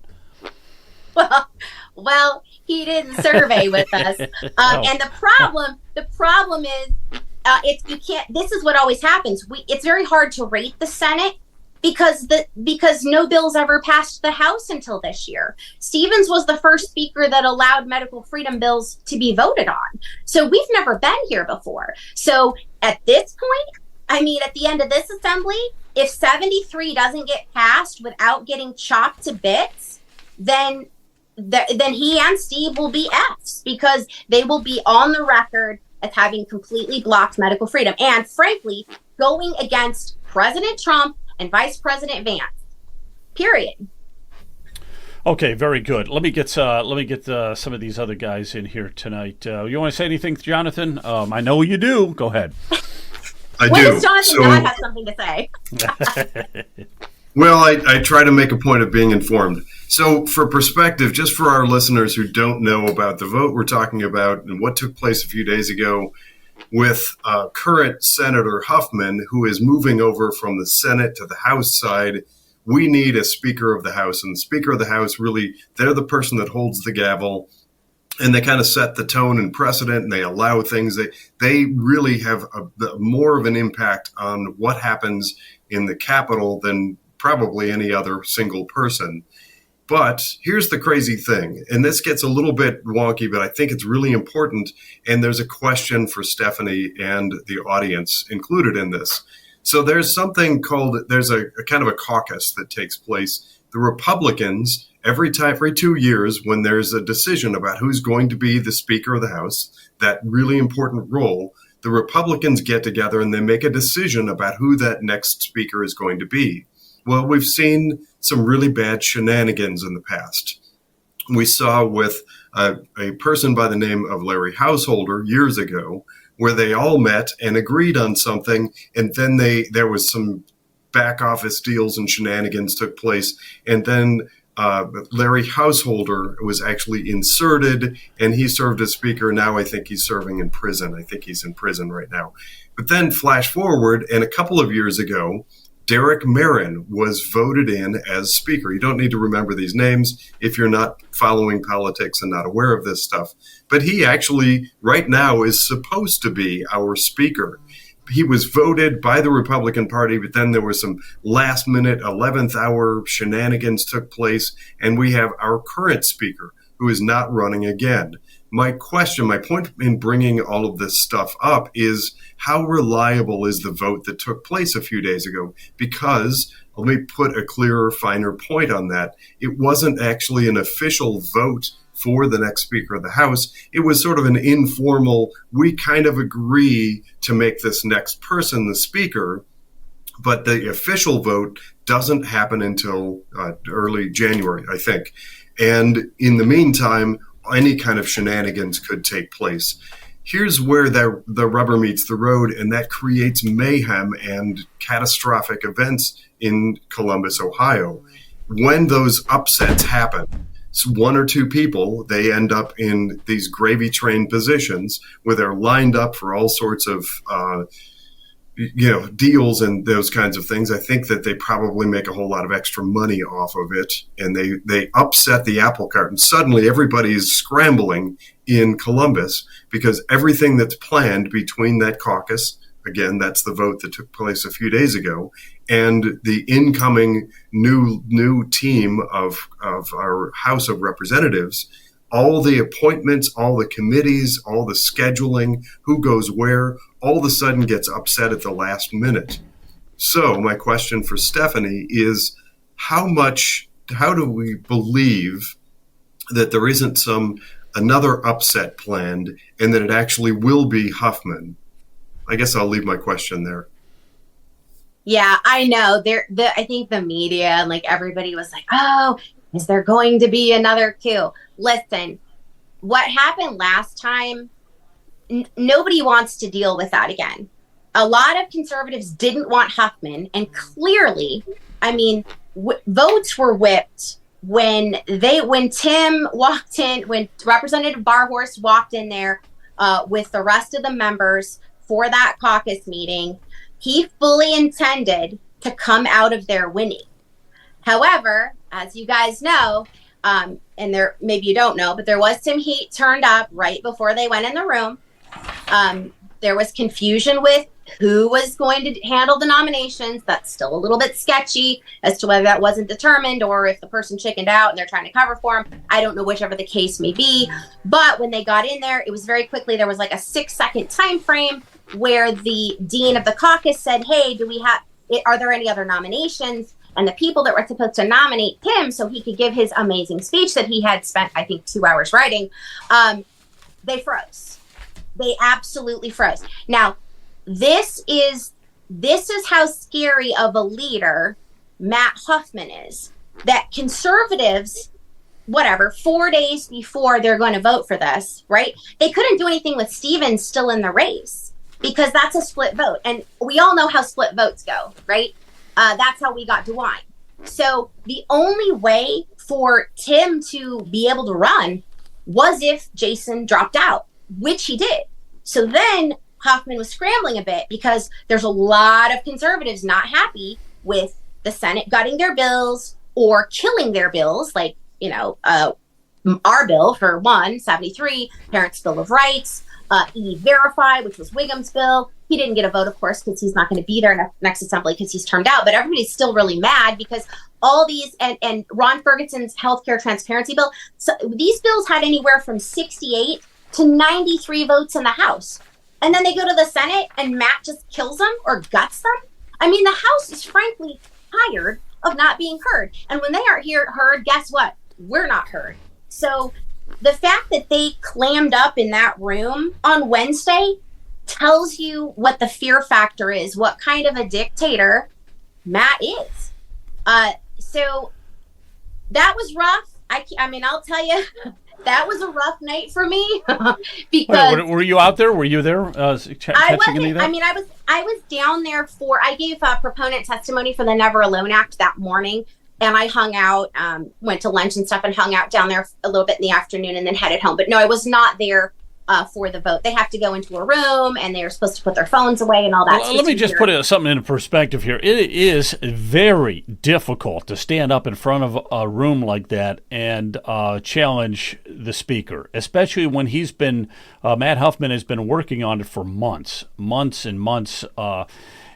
Well, he didn't survey with us, and the problem is, you can't. This is what always happens. It's very hard to rate the Senate because no bills ever passed the House until this year. Stevens was the first speaker that allowed medical freedom bills to be voted on. So we've never been here before. So at this point, I mean, at the end of this assembly, if 73 doesn't get passed without getting chopped to bits, then he and Steve will be Fs, because they will be on the record as having completely blocked medical freedom. And frankly, going against President Trump and Vice President Vance. Period. Okay, very good. Let me get some of these other guys in here tonight. You want to say anything, Jonathan? I know you do. Go ahead. I when do. Does Jonathan not have something to say? Well, I try to make a point of being informed. So for perspective, just for our listeners who don't know about the vote we're talking about and what took place a few days ago with current Senator Huffman, who is moving over from the Senate to the House side, we need a Speaker of the House. And the Speaker of the House, really, they're the person that holds the gavel, and they kind of set the tone and precedent, and they allow things. They really have more of an impact on what happens in the Capitol than probably any other single person. But here's the crazy thing, and this gets a little bit wonky, but I think it's really important, and there's a question for Stephanie and the audience included in this. So there's something called, there's a kind of a caucus that takes place. The Republicans, every 2 years, when there's a decision about who's going to be the Speaker of the House, that really important role, the Republicans get together and they make a decision about who that next speaker is going to be. Well, we've seen some really bad shenanigans in the past. We saw with a person by the name of Larry Householder years ago, where they all met and agreed on something, and then there was some back office deals and shenanigans took place, and then Larry Householder was actually inserted, and he served as speaker. Now I think he's serving in prison. I think he's in prison right now. But then flash forward, and a couple of years ago, Derek Marin was voted in as speaker. You don't need to remember these names if you're not following politics and not aware of this stuff. But he actually, right now, is supposed to be our speaker. He was voted by the Republican Party, but then there was some last-minute 11th hour shenanigans took place, and we have our current speaker who is not running again. My point in bringing all of this stuff up is how reliable is the vote that took place a few days ago? Because, let me put a clearer, finer point on that. It wasn't actually an official vote for the next Speaker of the House. It was sort of an informal, we kind of agree to make this next person the Speaker, but the official vote doesn't happen until early January, I think. And in the meantime, any kind of shenanigans could take place. Here's where the rubber meets the road, and that creates mayhem and catastrophic events in Columbus, Ohio. When those upsets happen, it's one or two people, they end up in these gravy train positions where they're lined up for all sorts of deals and those kinds of things. I think that they probably make a whole lot of extra money off of it, and they upset the apple cart, and suddenly everybody's scrambling in Columbus because everything that's planned between that caucus, again, that's the vote that took place a few days ago, and the incoming new team of our House of Representatives, all the appointments, all the committees, all the scheduling, who goes where, all of a sudden gets upset at the last minute. So my question for Stephanie is, how do we believe that there isn't another upset planned and that it actually will be Huffman? I guess I'll leave my question there. Yeah, I know. I think the media and like everybody was like, "Oh, is there going to be another coup?" Listen, what happened last time, nobody wants to deal with that again. A lot of conservatives didn't want Huffman, and clearly, I mean, votes were whipped when Tim walked in, when Representative Barhorst walked in there with the rest of the members for that caucus meeting. He fully intended to come out of there winning. However, as you guys know, and maybe you don't know, but there was some heat turned up right before they went in the room. There was confusion with who was going to handle the nominations. That's still a little bit sketchy as to whether that wasn't determined or if the person chickened out and they're trying to cover for him. I don't know, whichever the case may be. But when they got in there, it was very quickly. There was like a 6-second time frame where the dean of the caucus said, "Hey, are there any other nominations?" And the people that were supposed to nominate him so he could give his amazing speech that he had spent, I think, 2 hours writing, they froze. They absolutely froze. Now, this is how scary of a leader Matt Huffman is, that conservatives, 4 days before they're going to vote for this, right? They couldn't do anything with Stevens still in the race because that's a split vote. And we all know how split votes go, right? That's how we got DeWine. So the only way for Tim to be able to run was if Jason dropped out, which he did. So then Huffman was scrambling a bit because there's a lot of conservatives not happy with the Senate gutting their bills or killing their bills, like, our bill for 173, Parents' Bill of Rights, E-Verify, which was Wiggum's bill. He didn't get a vote, of course, because he's not going to be there next assembly because he's termed out. But everybody's still really mad because all these and Ron Ferguson's healthcare transparency bill. So these bills had anywhere from 68 to 93 votes in the House. And then they go to the Senate and Matt just kills them or guts them. I mean, the House is frankly tired of not being heard. And when they aren't heard, guess what? We're not heard. So the fact that they clammed up in that room on Wednesday tells you what the fear factor is, what kind of a dictator Matt is. So that was rough. I mean, I'll tell you, that was a rough night for me because were you out there? Were you there? I wasn't. I mean, I was down there I gave proponent testimony for the Never Alone Act that morning, and I hung out, went to lunch and stuff, and hung out down there a little bit in the afternoon, and then headed home. But no, I was not there for the vote. They have to go into a room, and they're supposed to put their phones away and all that. Well, let me just put something into perspective here. It is very difficult to stand up in front of a room like that and challenge the speaker, especially when Matt Huffman has been working on it for months and months,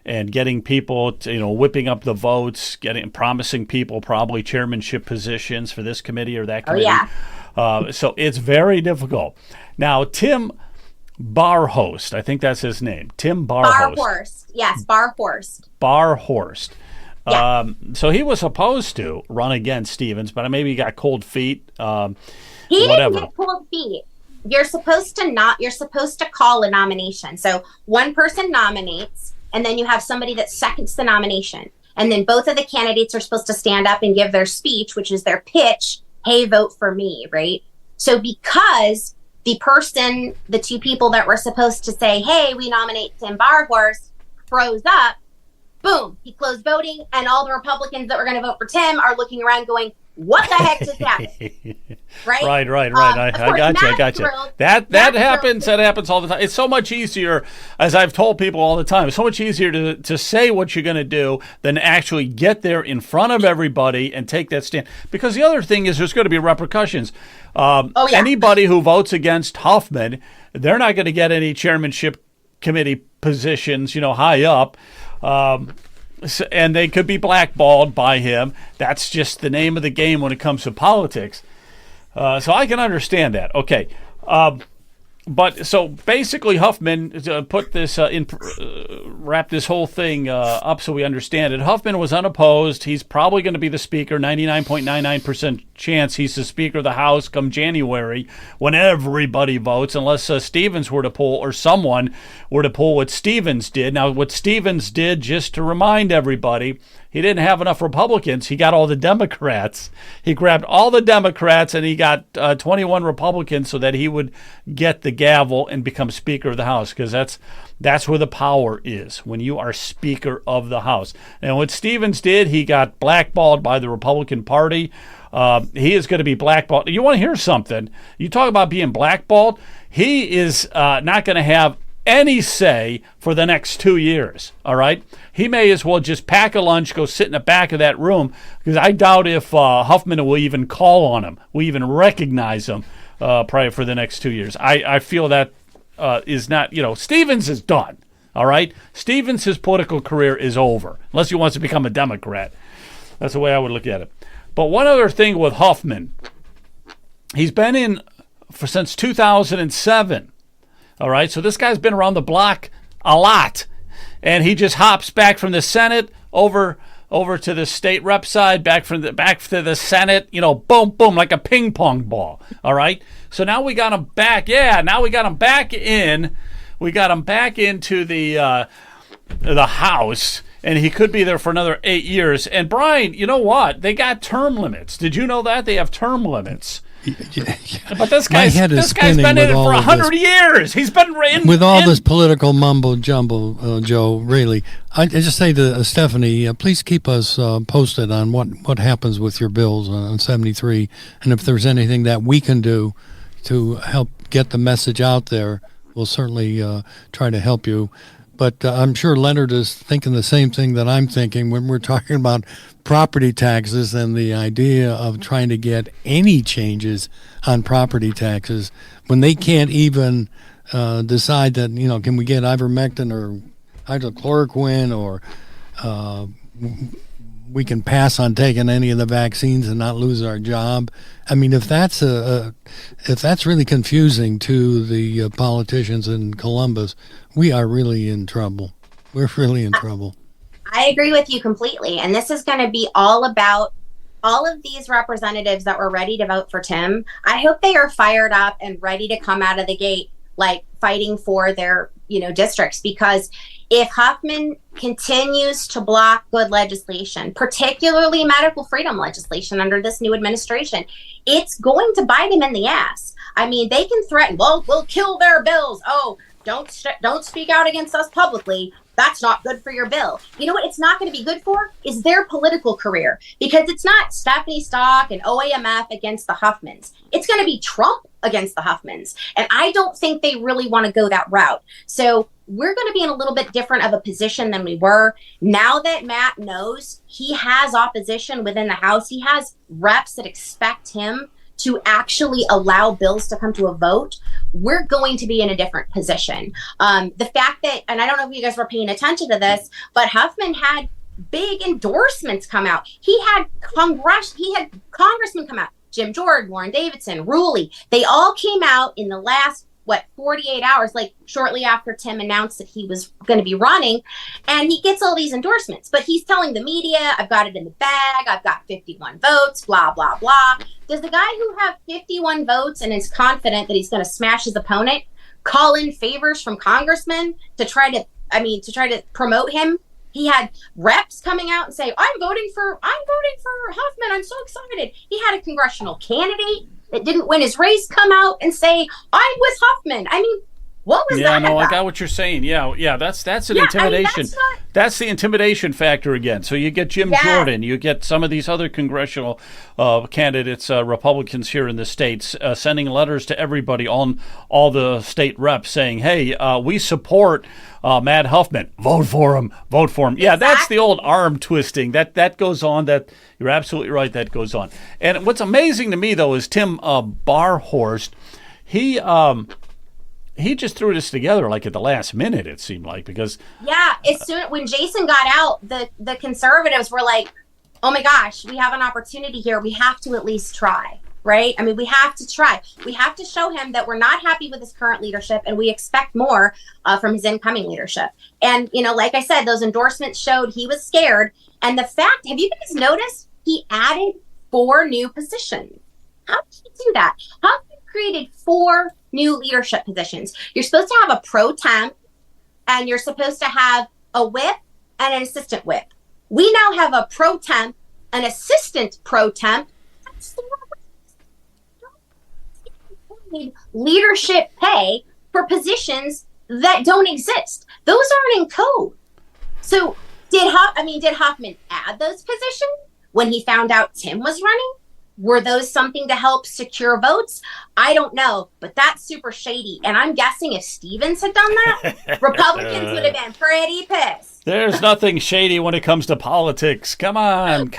and getting people to, whipping up the votes, promising people probably chairmanship positions for this committee or that committee. Oh, yeah. So it's very difficult. Now, Tim Barhorst, I think that's his name. Tim Barhorst. Barhorst. Yes, Barhorst. Barhorst. Yeah. So he was supposed to run against Stevens, but maybe he got cold feet. He didn't get cold feet. You're supposed to call a nomination. So one person nominates, and then you have somebody that seconds the nomination. And then both of the candidates are supposed to stand up and give their speech, which is their pitch. Hey, vote for me, right? So because the two people that were supposed to say, hey, we nominate Tim Barhorst, froze up, boom, he closed voting, and all the Republicans that were going to vote for Tim are looking around going, what the heck just happened? Right? Right. I got you. That happens. That happens all the time. It's so much easier, as I've told people all the time, it's so much easier to say what you're going to do than actually get there in front of everybody and take that stand. Because the other thing is there's going to be repercussions. Anybody who votes against Huffman, they're not going to get any chairmanship committee positions, high up. And they could be blackballed by him. That's just the name of the game when it comes to politics. So I can understand that. Okay. But so basically, Huffman put this wrap this whole thing up so we understand it. Huffman was unopposed. He's probably going to be the speaker. 99.99% chance he's the Speaker of the House come January when everybody votes, unless Stevens were to pull or someone were to pull what Stevens did. Now, what Stevens did, just to remind everybody, he didn't have enough Republicans. He got all the Democrats. He grabbed all the Democrats and he got 21 Republicans so that he would get the gavel and become Speaker of the House, because that's where the power is, when you are Speaker of the House. And what Stevens did, he got blackballed by the Republican Party. He is going to be blackballed. You want to hear something? You talk about being blackballed. He is not going to have any say for the next 2 years, all right? He may as well just pack a lunch, go sit in the back of that room, because I doubt if Huffman will even call on him, will even recognize him probably for the next 2 years. I feel that is not, Stevens is done, all right? Stevens, his political career is over, unless he wants to become a Democrat. That's the way I would look at it. But one other thing with Huffman, he's been in since 2007. All right, so this guy's been around the block a lot, and he just hops back from the Senate over to the state rep side, back to the Senate, boom, boom, like a ping pong ball. All right, so now we got him back. Yeah, now we got him back in. We got him back into the House, and he could be there for another 8 years. And Brian, you know what? They got term limits. Did you know that they have term limits? Yeah. But this guy's been in it for 100 years. He's been with all this political mumbo jumbo, Joe. Really, I just say to Stephanie, please keep us posted on what happens with your bills on 73, and if there's anything that we can do to help get the message out there, we'll certainly try to help you. But I'm sure Leonard is thinking the same thing that I'm thinking when we're talking about property taxes and the idea of trying to get any changes on property taxes when they can't even decide that, can we get ivermectin or hydrochloroquine or we can pass on taking any of the vaccines and not lose our job. I mean, if that's really confusing to the politicians in Columbus, we are really in trouble. We're really in trouble. I agree with you completely. And this is going to be all about all of these representatives that were ready to vote for Tim. I hope they are fired up and ready to come out of the gate, like fighting for their, districts, because if Huffman continues to block good legislation, particularly medical freedom legislation under this new administration, it's going to bite him in the ass. I mean, they can threaten, well, we'll kill their bills. Oh, don't speak out against us publicly. That's not good for your bill. You know what it's not going to be good for is their political career, because it's not Stephanie Stock and OAMF against the Huffmans. It's going to be Trump against the Huffmans. And I don't think they really want to go that route. So we're going to be in a little bit different of a position than we were. Now that Matt knows he has opposition within the House, he has reps that expect him to actually allow bills to come to a vote, we're going to be in a different position. The fact that, and I don't know if you guys were paying attention to this, but Huffman had big endorsements come out. He had congressmen come out. Jim Jordan, Warren Davidson, Ruley. They all came out in the last 48 hours, like shortly after Tim announced that he was going to be running, and he gets all these endorsements, but he's telling the media, I've got it in the bag, I've got 51 votes, blah, blah, blah. Does the guy who have 51 votes and is confident that he's going to smash his opponent call in favors from congressmen to try to promote him? He had reps coming out and say, I'm voting for Huffman, I'm so excited. He had a congressional candidate that didn't win his race come out and say, I'm with Huffman. I mean, what was that? Yeah, no, about? I got what you're saying. Yeah, that's an intimidation. That's the intimidation factor again. So you get Jim Jordan, you get some of these other congressional candidates, Republicans here in the states, sending letters to everybody on all the state reps saying, hey, we support Matt Huffman. Vote for him. Vote for him. Yeah, that's the old arm twisting. That goes on. That you're absolutely right. That goes on. And what's amazing to me, though, is Tim Barhorst. He just threw this together like at the last minute, it seemed like, because as soon when Jason got out, the conservatives were like, oh my gosh, we have an opportunity here. We have to at least try. right? I mean, we have to try. We have to show him that we're not happy with his current leadership and we expect more from his incoming leadership. And, like I said, those endorsements showed he was scared. And the fact, have you guys noticed he added 4 new positions? How did he do that? Huffman created 4 new leadership positions. You're supposed to have a pro temp and you're supposed to have a whip and an assistant whip. We now have a pro temp, an assistant pro temp. That's 4 leadership pay for positions that don't exist. Those aren't in code. So did Huffman add those positions when he found out Tim was running? Were those something to help secure votes? I don't know, but that's super shady. And I'm guessing if Stevens had done that, Republicans would have been pretty pissed. There's nothing shady when it comes to politics. Come on.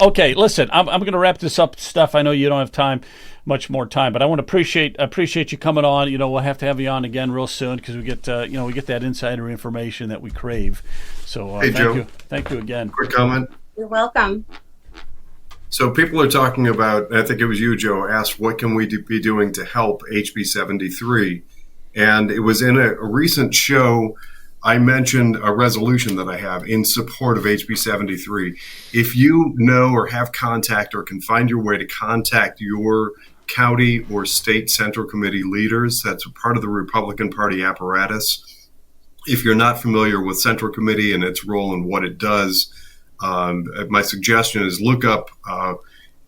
Okay, listen, I'm going to wrap this up, Steph. I know you don't have much more time, but I want to appreciate you coming on. We'll have to have you on again real soon because we get that insider information that we crave. So hey, Joe. Thank you again. Quick comment. You're welcome. So people are talking about, I think it was you, Joe, asked what can we be doing to help HB 73? And it was in a recent show, I mentioned a resolution that I have in support of HB 73. If you know or have contact or can find your way to contact your county or state central committee leaders, that's a part of the Republican Party apparatus. If you're not familiar with Central Committee and its role and what it does, my suggestion is look up,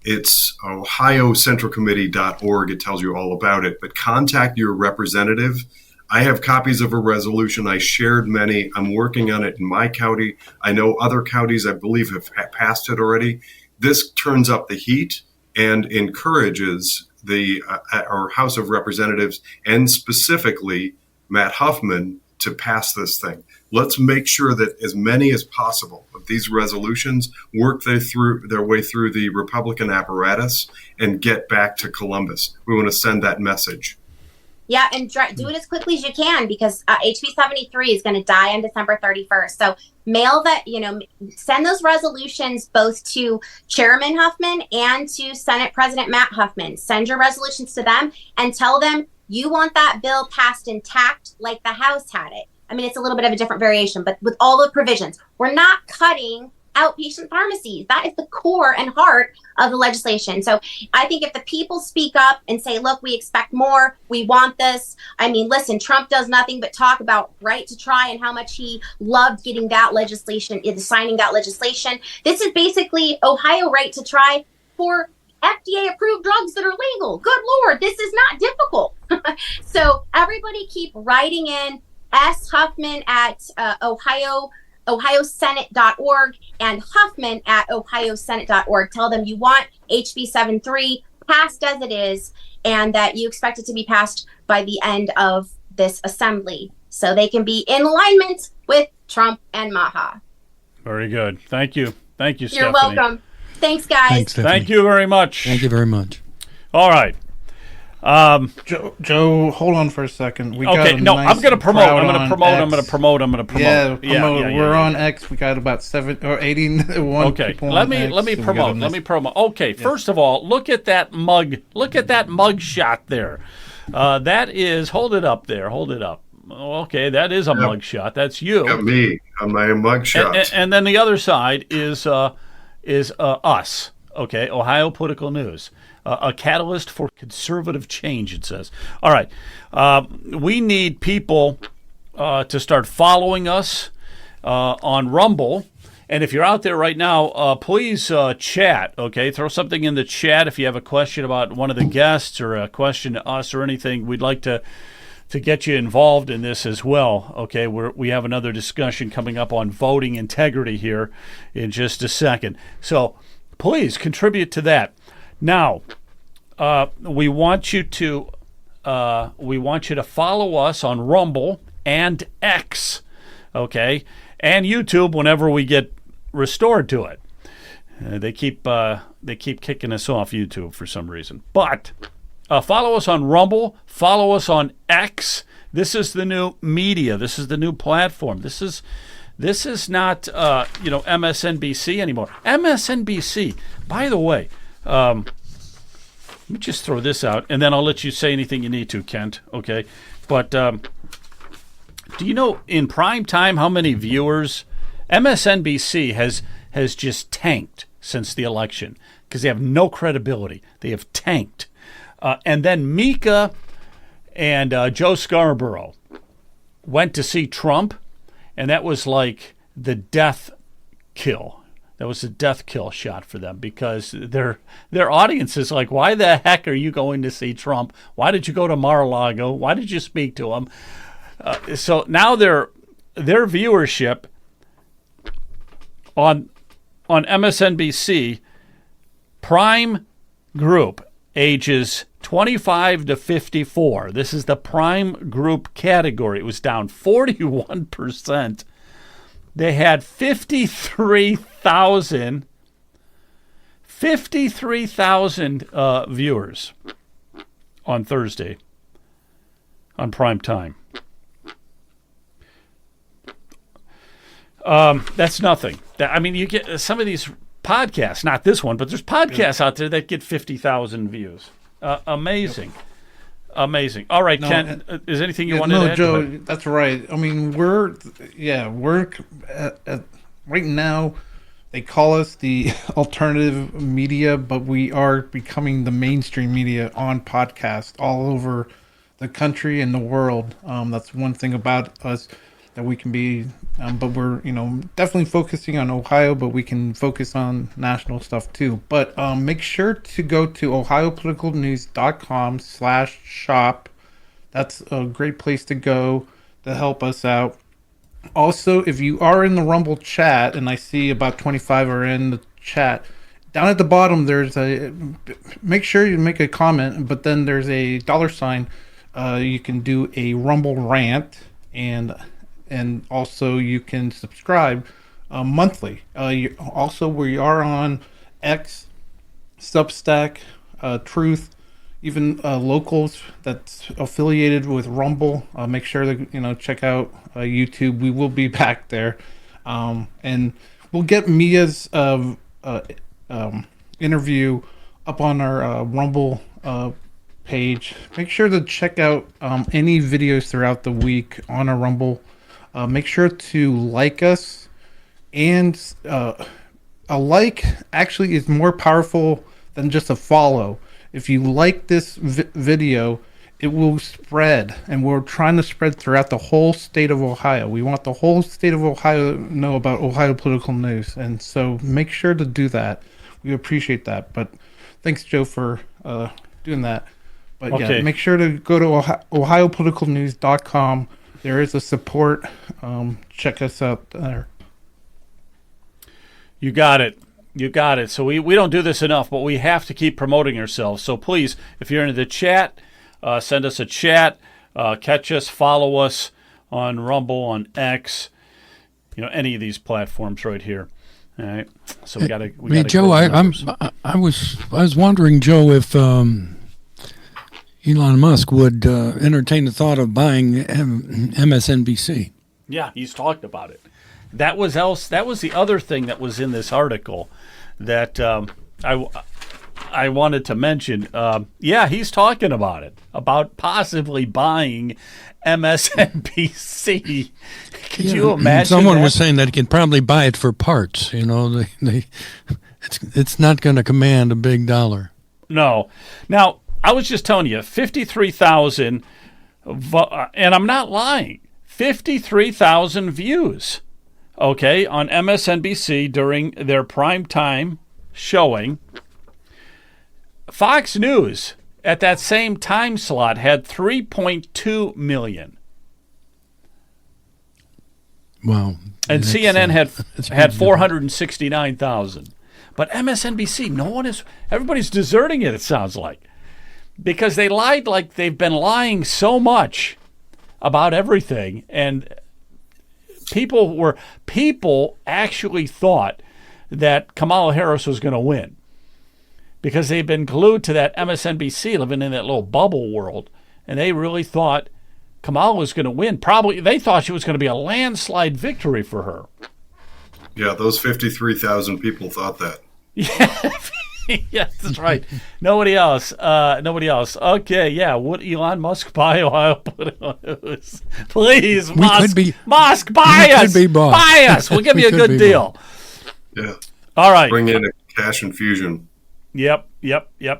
it's ohiocentralcommittee.org. It tells you all about it, but contact your representative. I have copies of a resolution. I shared many. I'm working on it in my county. I know other counties, I believe, have passed it already. This turns up the heat and encourages our House of Representatives and specifically Matt Huffman to pass this thing. Let's make sure that as many as possible of these resolutions work their way through the Republican apparatus and get back to Columbus. We want to send that message. Yeah, and do it as quickly as you can because HB 73 is going to die on December 31st. So mail that, send those resolutions both to Chairman Huffman and to Senate President Matt Huffman. Send your resolutions to them and tell them you want that bill passed intact like the House had it. I mean, it's a little bit of a different variation, but with all the provisions, we're not cutting outpatient pharmacies. That is the core and heart of the legislation. So I think if the people speak up and say, look, we expect more, we want this. I mean, listen, Trump does nothing but talk about right to try and how much he loved getting that legislation, signing that legislation. This is basically Ohio right to try for FDA approved drugs that are legal. Good Lord, this is not difficult. So everybody keep writing in S. Huffman at ohiosenate.org and Huffman at ohiosenate.org. Tell them you want HB 73 passed as it is and that you expect it to be passed by the end of this assembly so they can be in alignment with Trump and Maha. Very good. Thank you. Thank you, You're Stephanie. welcome. Thanks, guys. Thanks, Thank you very much. Thank you very much. All right. Joe, hold on for a second. I'm going to promote. I'm going to promote. Yeah, we're on X. We got about 7 or 81 people on X. Let me promote. Okay, first of all, look at that mug. Look at that mug shot there. That is. Hold it up there. Hold it up. Okay, that is a mug shot. That's you. Got me on my mug shot. And then the other side is us. Okay, Ohio Political News. A catalyst for conservative change, it says. All right. We need people to start following us on Rumble. And if you're out there right now, please chat, okay? Throw something in the chat if you have a question about one of the guests or a question to us or anything. We'd like to get you involved in this as well, okay? We have another discussion coming up on voting integrity here in just a second. So please contribute to that. Now, we want you to follow us on Rumble and X, okay, and YouTube whenever we get restored to it. They keep kicking us off YouTube for some reason. But follow us on Rumble. Follow us on X. This is the new media. This is the new platform. This is not MSNBC anymore. MSNBC, by the way. Let me just throw this out, and then I'll let you say anything you need to, Kent. Okay, but do you know in prime time how many viewers MSNBC has just tanked since the election because they have no credibility. They have tanked, and then Mika and Joe Scarborough went to see Trump, and that was like the death kill. That was a death kill shot for them because their audience is like, why the heck are you going to see Trump? Why did you go to Mar-a-Lago? Why did you speak to him? So now their viewership on MSNBC, prime group, ages 25 to 54. This is the prime group category. It was down 41%. They had 53,000 viewers on Thursday on prime time. That's nothing. I mean, you get some of these podcasts, not this one, but there's podcasts out there that get 50,000 views. Amazing. Amazing. All right, Ken, is anything you wanted to add? No, Joe, that's right. I mean, we're right now, they call us the alternative media, but we are becoming the mainstream media on podcast all over the country and the world. That's one thing about us that we can be, but we're, definitely focusing on Ohio, but we can focus on national stuff too. But make sure to go to ohiopoliticalnews.com/shop. That's a great place to go to help us out. Also, if you are in the Rumble chat, and I see about 25 are in the chat, down at the bottom, make sure you make a comment, but then there's a $. You can do a Rumble rant, and also you can subscribe monthly. Also, we are on X, Substack, Truth, even Locals that's affiliated with Rumble. Make sure to check out YouTube. We will be back there, and we'll get Mia's interview up on our Rumble page. Make sure to check out any videos throughout the week on our Rumble. Make sure to like us, and a like actually is more powerful than just a follow. If you like this video, it will spread, and we're trying to spread throughout the whole state of Ohio. We want the whole state of Ohio to know about Ohio political news, and so make sure to do that. We appreciate that. But thanks, Joe, for doing that. But okay. Yeah, make sure to go to ohiopoliticalnews.com. There is a support. Check us out there. You got it. You got it. So we don't do this enough, but we have to keep promoting ourselves. So please, if you're in the chat, send us a chat. Catch us, follow us on Rumble, on X, any of these platforms right here. All right. So we got to. Joe, I was wondering, Joe, if Elon Musk would entertain the thought of buying MSNBC. Yeah, he's talked about it. That was the other thing that was in this article that I wanted to mention. Yeah, he's talking about it, about possibly buying MSNBC. Could you imagine? Someone was saying that he could probably buy it for parts. It's not going to command a big dollar. No. Now, I was just telling you, 53,000, and I'm not lying, 53,000 views, okay, on MSNBC during their prime time showing. Fox News at that same time slot had 3.2 million. Wow. And CNN had 469,000. But MSNBC, everybody's deserting it sounds like. Because they lied like they've been lying so much about everything, and people actually thought that Kamala Harris was going to win because they've been glued to that MSNBC, living in that little bubble world, and they really thought Kamala was going to win. Probably they thought she was going to be a landslide victory for her. Yeah, those 53,000 people thought that. Yeah. Yes, that's right. Nobody else. Nobody else. Okay, yeah. Would Elon Musk buy Ohio political news? Please, Musk, buy us. Buy us. We'll give you a good deal. Yeah. All right. Bring in a cash infusion. Yep.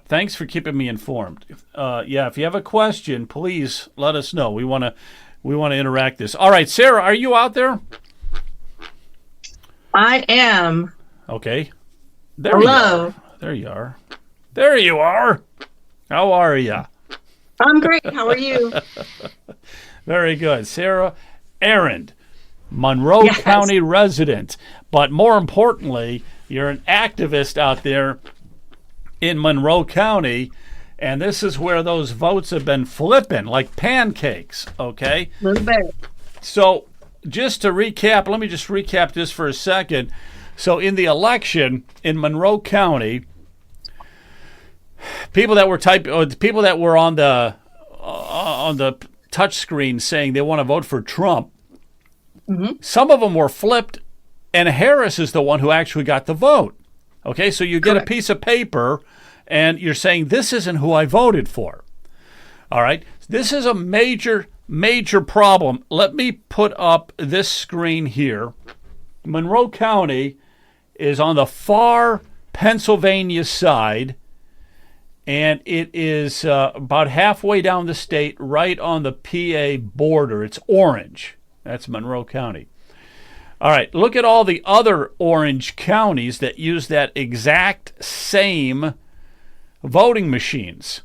Thanks for keeping me informed. If you have a question, please let us know. We want to interact this. All right, Sarah, are you out there? I am. Okay. Hello. There you are. There you are. How are you? I'm great. How are you? Very good. Sarah Arend, Monroe County resident. But more importantly, you're an activist out there in Monroe County, and this is where those votes have been flipping like pancakes, okay? A little bit. So just to recap, let me just recap this for a second. So in the election in Monroe County, people that were on the touch screen saying they want to vote for Trump, some of them were flipped, and Harris is the one who actually got the vote. Okay, so you get a piece of paper, and you're saying this isn't who I voted for. All right, this is a major problem. Let me put up this screen here. Monroe County is on the far Pennsylvania side, and it is about halfway down the state, right on the PA border. It's orange. That's Monroe County. All right, look at all the other orange counties that use that exact same voting machines.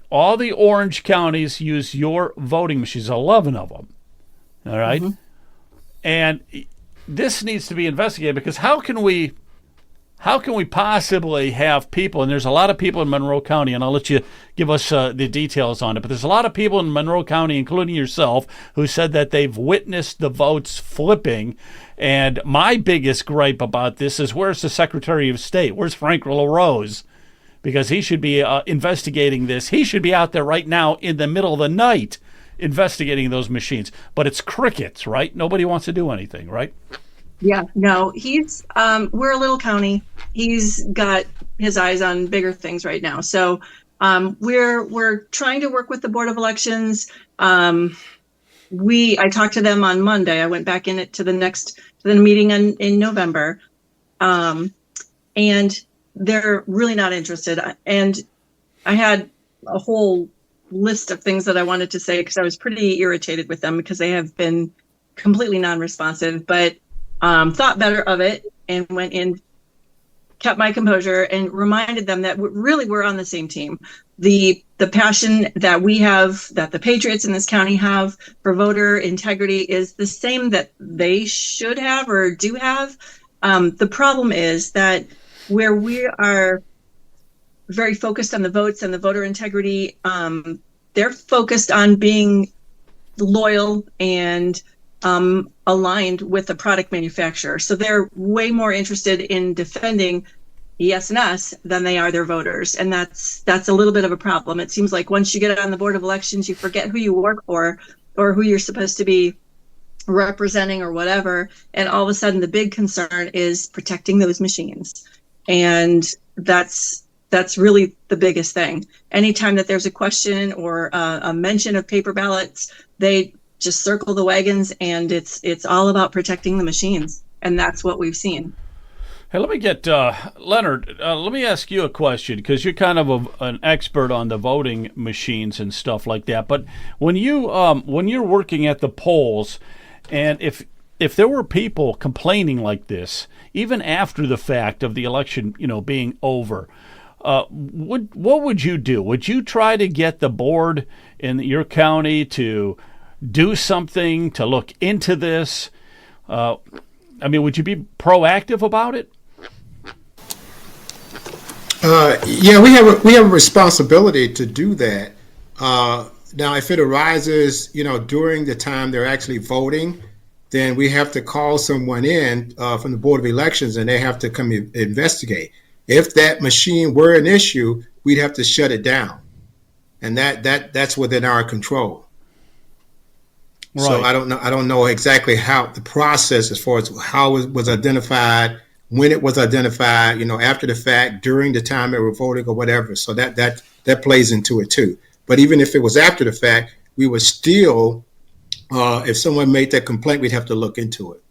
All the orange counties use your voting machines, 11 of them. All right? And this needs to be investigated, because how can we possibly have people, and there's a lot of people in Monroe County, and I'll let you give us the details on it, but there's a lot of people in Monroe County, including yourself, who said that they've witnessed the votes flipping. And my biggest gripe about this is, where's the Secretary of State? Where's Frank LaRose? Because he should be investigating this. He should be out there right now in the middle of the night investigating those machines. But it's crickets, right? Nobody wants to do anything, right? Yeah, no, he's we're a little county. He's got his eyes on bigger things right now. So we're trying to work with the Board of Elections. I talked to them on Monday. I went back to the meeting in November, and they're really not interested. And I had a whole list of things that I wanted to say, because I was pretty irritated with them, because they have been completely non-responsive. But thought better of it and went in, kept my composure, and reminded them that really we're on the same team. The passion that we have, that the patriots in this county have for voter integrity, is the same that they should have or do have. The problem is that where we are very focused on the votes and the voter integrity, they're focused on being loyal and aligned with the product manufacturer. So they're way more interested in defending ES&S than they are their voters. And that's a little bit of a problem. It seems like once you get on the Board of Elections, you forget who you work for or who you're supposed to be representing or whatever. And all of a sudden, the big concern is protecting those machines. And that's really the biggest thing. Anytime that there's a question or a mention of paper ballots, they just circle the wagons, and it's all about protecting the machines. And that's what we've seen. Hey, let me get Leonard. Let me ask you a question, because you're kind of an expert on the voting machines and stuff like that. But when you're working at the polls, and if there were people complaining like this, even after the fact of the election, being over, what would you do? Would you try to get the board in your county to do something to look into this? Would you be proactive about it? Yeah, we have a responsibility to do that. Now, if it arises, during the time they're actually voting, then we have to call someone in from the Board of Elections, and they have to come investigate. If that machine were an issue, we'd have to shut it down, and that's within our control. Right. So I don't know exactly how the process, as far as how it was identified, when it was identified, after the fact, during the time they were voting or whatever. So that plays into it too. But even if it was after the fact, we would still, if someone made that complaint, we'd have to look into it.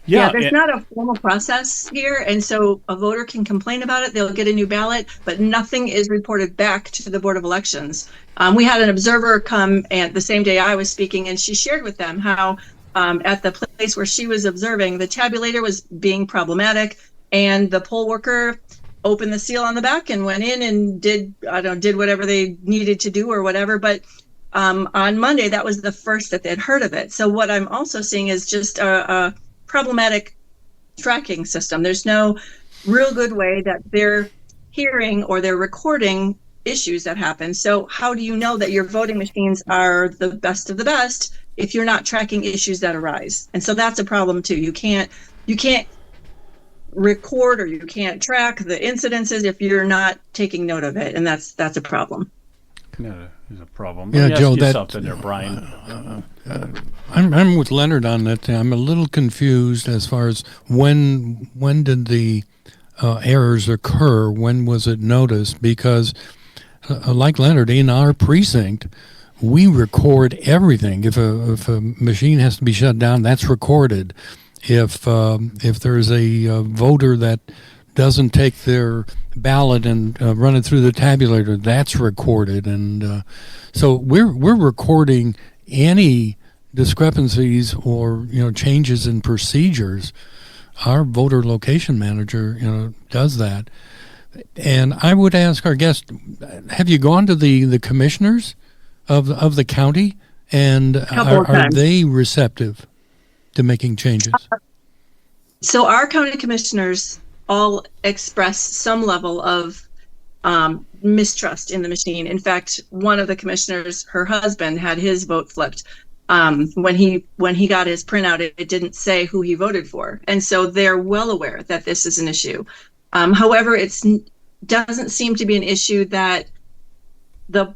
Yeah, there's not a formal process here. And so a voter can complain about it. They'll get a new ballot, but nothing is reported back to the Board of Elections. We had an observer come and the same day I was speaking, and she shared with them how at the place where she was observing, the tabulator was being problematic, and the poll worker opened the seal on the back and went in and did whatever they needed to do or whatever. But on Monday, that was the first that they'd heard of it. So what I'm also seeing is just a problematic tracking system. There's no real good way that they're hearing or they're recording issues that happen. So how do you know that your voting machines are the best of the best if you're not tracking issues that arise? And so that's a problem too. You can't record or you can't track the incidences if you're not taking note of it, and that's a problem. Yeah, there's a problem. Yeah, Joe, that's something there, Brian. I'm with Leonard on that. I'm a little confused as far as when did the errors occur? When was it noticed? Because, like Leonard, in our precinct, we record everything. If a machine has to be shut down, that's recorded. If there's a voter that doesn't take their ballot and run it through the tabulator, that's recorded. And so we're recording any discrepancies or changes in procedures. Our voter location manager does that. And I would ask our guest, have you gone to the commissioners of the county, and are they receptive to making changes? So our county commissioners all express some level of mistrust in the machine. In fact, one of the commissioners, her husband, had his vote flipped. When he got his printout, it didn't say who he voted for. And so they're well aware that this is an issue. However, it doesn't seem to be an issue that the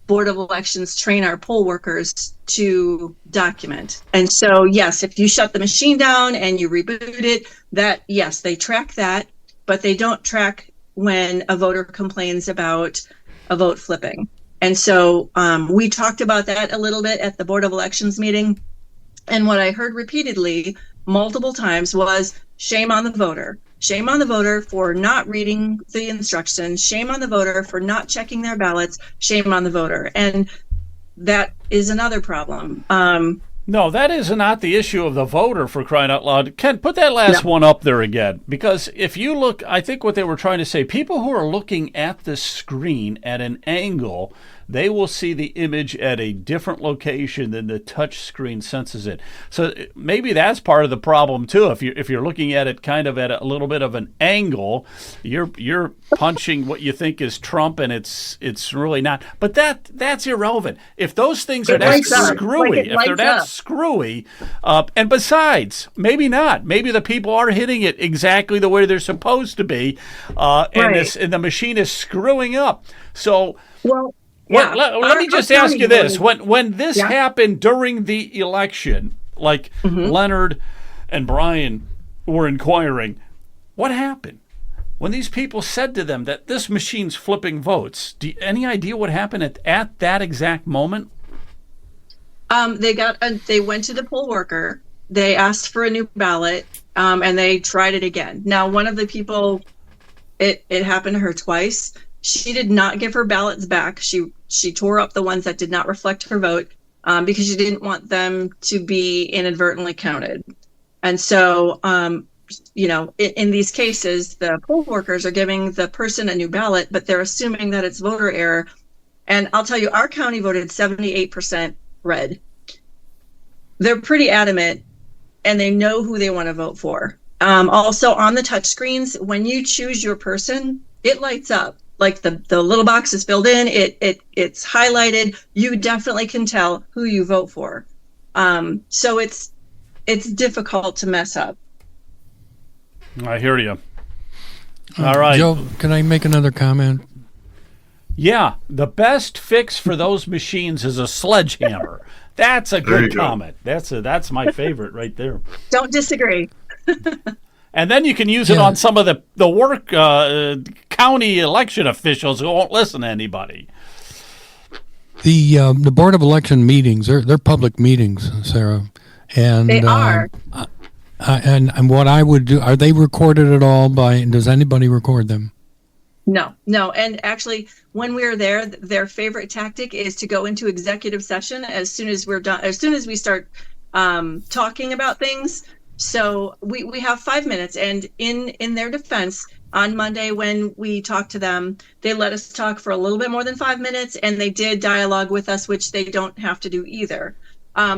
Board of Elections train our poll workers to document. And so, yes, if you shut the machine down and you reboot it, yes, they track that, but they don't track when a voter complains about a vote flipping. And so we talked about that a little bit at the Board of Elections meeting. And what I heard repeatedly multiple times was shame on the voter. Shame on the voter for not reading the instructions. Shame on the voter for not checking their ballots. Shame on the voter. And that is another problem. No, that is not the issue of the voter, for crying out loud. Ken, put that last one up there again. Because if you look, I think what they were trying to say, people who are looking at the screen at an angle, they will see the image at a different location than the touch screen senses it. So maybe that's part of the problem too. If you're looking at it kind of at a little bit of an angle, you're punching what you think is Trump, and it's really not. But that's irrelevant. If those things are that screwy, if they're that screwy, and besides, maybe not. Maybe the people are hitting it exactly the way they're supposed to be, and the machine is screwing up. So well. Yeah. Let me just ask you this. When this happened during the election, like Leonard and Brian were inquiring, what happened? When these people said to them that this machine's flipping votes, any idea what happened at that exact moment? They went to the poll worker, they asked for a new ballot, and they tried it again. Now, one of the people, it happened to her twice. She did not give her ballots back. She tore up the ones that did not reflect her vote because she didn't want them to be inadvertently counted. And so, in these cases, the poll workers are giving the person a new ballot, but they're assuming that it's voter error. And I'll tell you, our county voted 78% red. They're pretty adamant, and they know who they want to vote for. Also, on the touch screens, when you choose your person, it lights up. Like the little box is filled in, it's highlighted. You definitely can tell who you vote for. So it's difficult to mess up. I hear you. All right, Joe, can I make another comment? Yeah, the best fix for those machines is a sledgehammer. That's a good comment. That's my favorite right there. Don't disagree. And then you can use it on some of the work county election officials who won't listen to anybody. The Board of Election meetings, they're public meetings, Sarah. And They are. And what I would do, are they recorded at all does anybody record them? No. And actually, when we're there, their favorite tactic is to go into executive session as soon as we're done, as soon as we start talking about things. So we have 5 minutes, and in their defense, on Monday when we talked to them, they let us talk for a little bit more than 5 minutes, and they did dialogue with us, which they don't have to do either.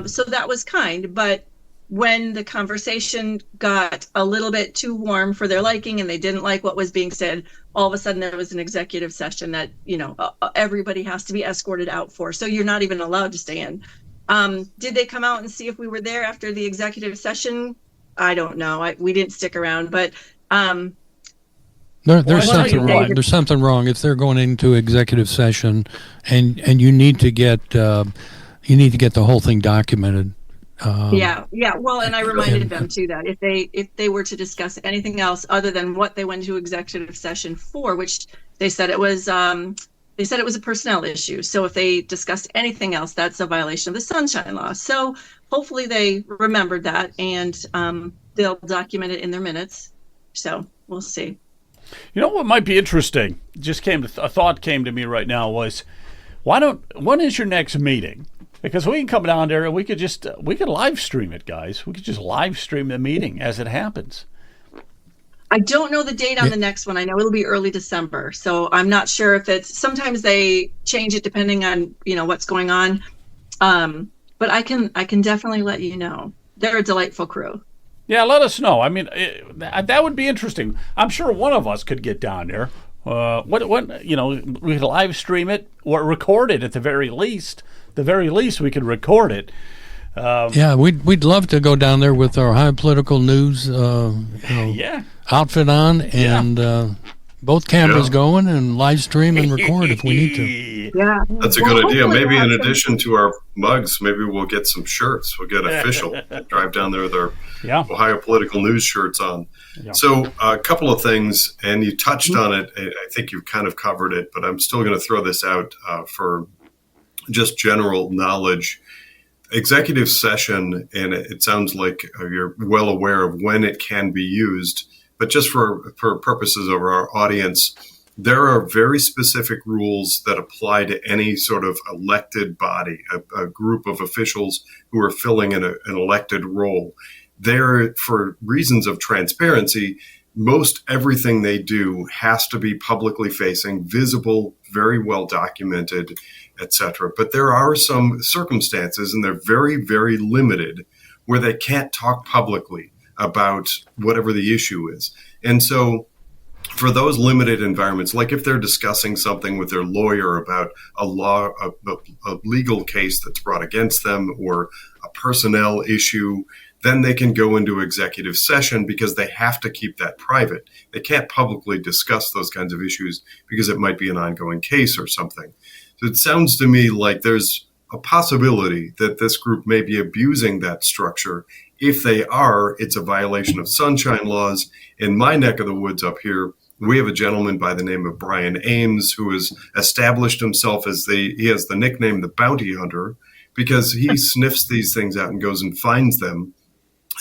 So that was kind, but when the conversation got a little bit too warm for their liking and they didn't like what was being said, all of a sudden there was an executive session that, everybody has to be escorted out for. So you're not even allowed to stay in. Did they come out and see if we were there after the executive session? I don't know. We didn't stick around, but there's something wrong. There's something wrong if they're going into executive session, and you need to get the whole thing documented. Yeah. Well, and I reminded them too that if they were to discuss anything else other than what they went into executive session for, which they said it was a personnel issue. So if they discussed anything else, that's a violation of the Sunshine Law. So hopefully they remembered that, and they'll document it in their minutes. So we'll see. You know what might be interesting? A thought came to me right now was, when is your next meeting? Because we can come down there and we could live stream it, guys. We could just live stream the meeting as it happens. I don't know the date on the next one. I know it'll be early December. So I'm not sure if sometimes they change it depending on, what's going on. But I can definitely let you know. They're a delightful crew. Yeah, let us know. I mean, that would be interesting. I'm sure one of us could get down there. We could live stream it or record it at the very least. The very least, we could record it. We'd love to go down there with our high political news outfit on and both cameras going and live stream and record if we need to. Yeah, that's a good idea. Maybe in addition to our mugs, maybe we'll get some shirts. We'll get official. Drive down there with our Ohio political news shirts on. Yeah. So a couple of things, and you touched on it. I think you've kind of covered it, but I'm still going to throw this out for just general knowledge. Executive session, and it sounds like you're well aware of when it can be used, but just for purposes of our audience, there are very specific rules that apply to any sort of elected body, a group of officials who are filling an elected role. There, for reasons of transparency, most everything they do has to be publicly facing, visible, very well documented, etc. But there are some circumstances, and they're very, very limited, where they can't talk publicly about whatever the issue is. And so for those limited environments, like if they're discussing something with their lawyer about a legal case that's brought against them or a personnel issue, then they can go into executive session because they have to keep that private. They can't publicly discuss those kinds of issues because it might be an ongoing case or something. So it sounds to me like there's a possibility that this group may be abusing that structure. If they are, it's a violation of sunshine laws. In my neck of the woods up here, we have a gentleman by the name of Brian Ames who has established himself he has the nickname the Bounty Hunter because he sniffs these things out and goes and finds them.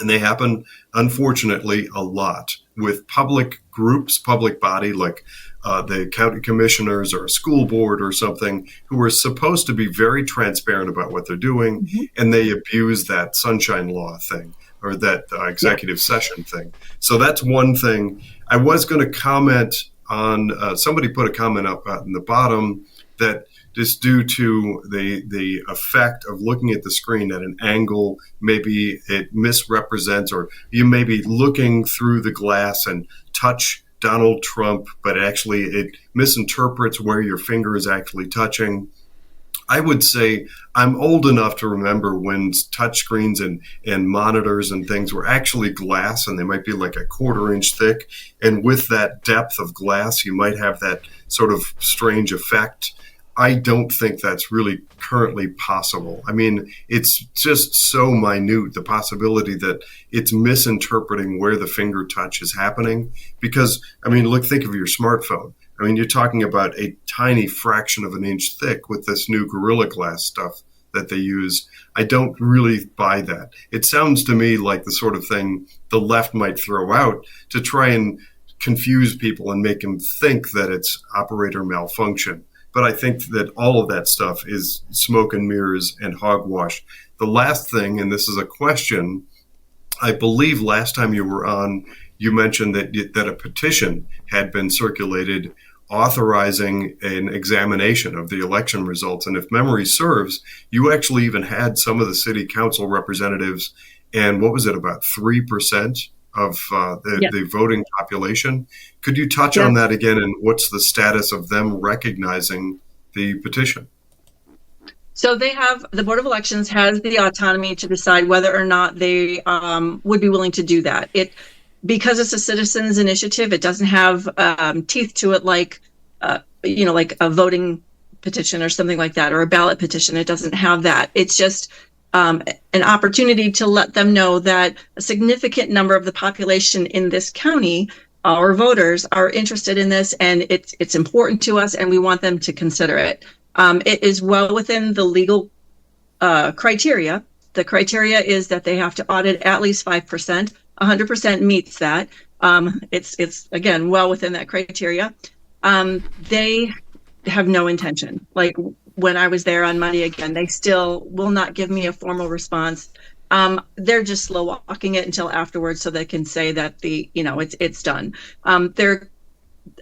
And they happen, unfortunately, a lot with public groups, public body like the county commissioners or a school board or something who are supposed to be very transparent about what they're doing, and they abuse that sunshine law thing or that executive session thing. So that's one thing. I was going to comment on, somebody put a comment up in the bottom that just due to the effect of looking at the screen at an angle, maybe it misrepresents, or you may be looking through the glass and touch Donald Trump, but actually it misinterprets where your finger is actually touching. I would say I'm old enough to remember when touchscreens and monitors and things were actually glass, and they might be like a 1/4 inch thick. And with that depth of glass, you might have that sort of strange effect. I don't think that's really currently possible. I mean, it's just so minute, the possibility that it's misinterpreting where the finger touch is happening. Because, I mean, think of your smartphone. I mean, you're talking about a tiny fraction of an inch thick with this new Gorilla Glass stuff that they use. I don't really buy that. It sounds to me like the sort of thing the left might throw out to try and confuse people and make them think that it's operator malfunction. But I think that all of that stuff is smoke and mirrors and hogwash. The last thing, and this is a question, I believe last time you were on, you mentioned that a petition had been circulated authorizing an examination of the election results. And if memory serves, you actually even had some of the city council representatives, and what was it, about 3% of the voting population? Could you touch on that again, and what's the status of them recognizing the petition? So the Board of Elections has the autonomy to decide whether or not they would be willing to do that. Because it's a citizens initiative, it doesn't have teeth to it like like a voting petition or something like that, or a ballot petition. It doesn't have that. It's just an opportunity to let them know that a significant number of the population in this county, our voters, are interested in this, and it's important to us, and we want them to consider it. It is well within the legal criteria. The criteria is that they have to audit at least 5%. 100% meets that. It's again well within that criteria. They have no intention. Like when I was there on Monday again, they still will not give me a formal response. They're just slow walking it until afterwards, so they can say that it's done.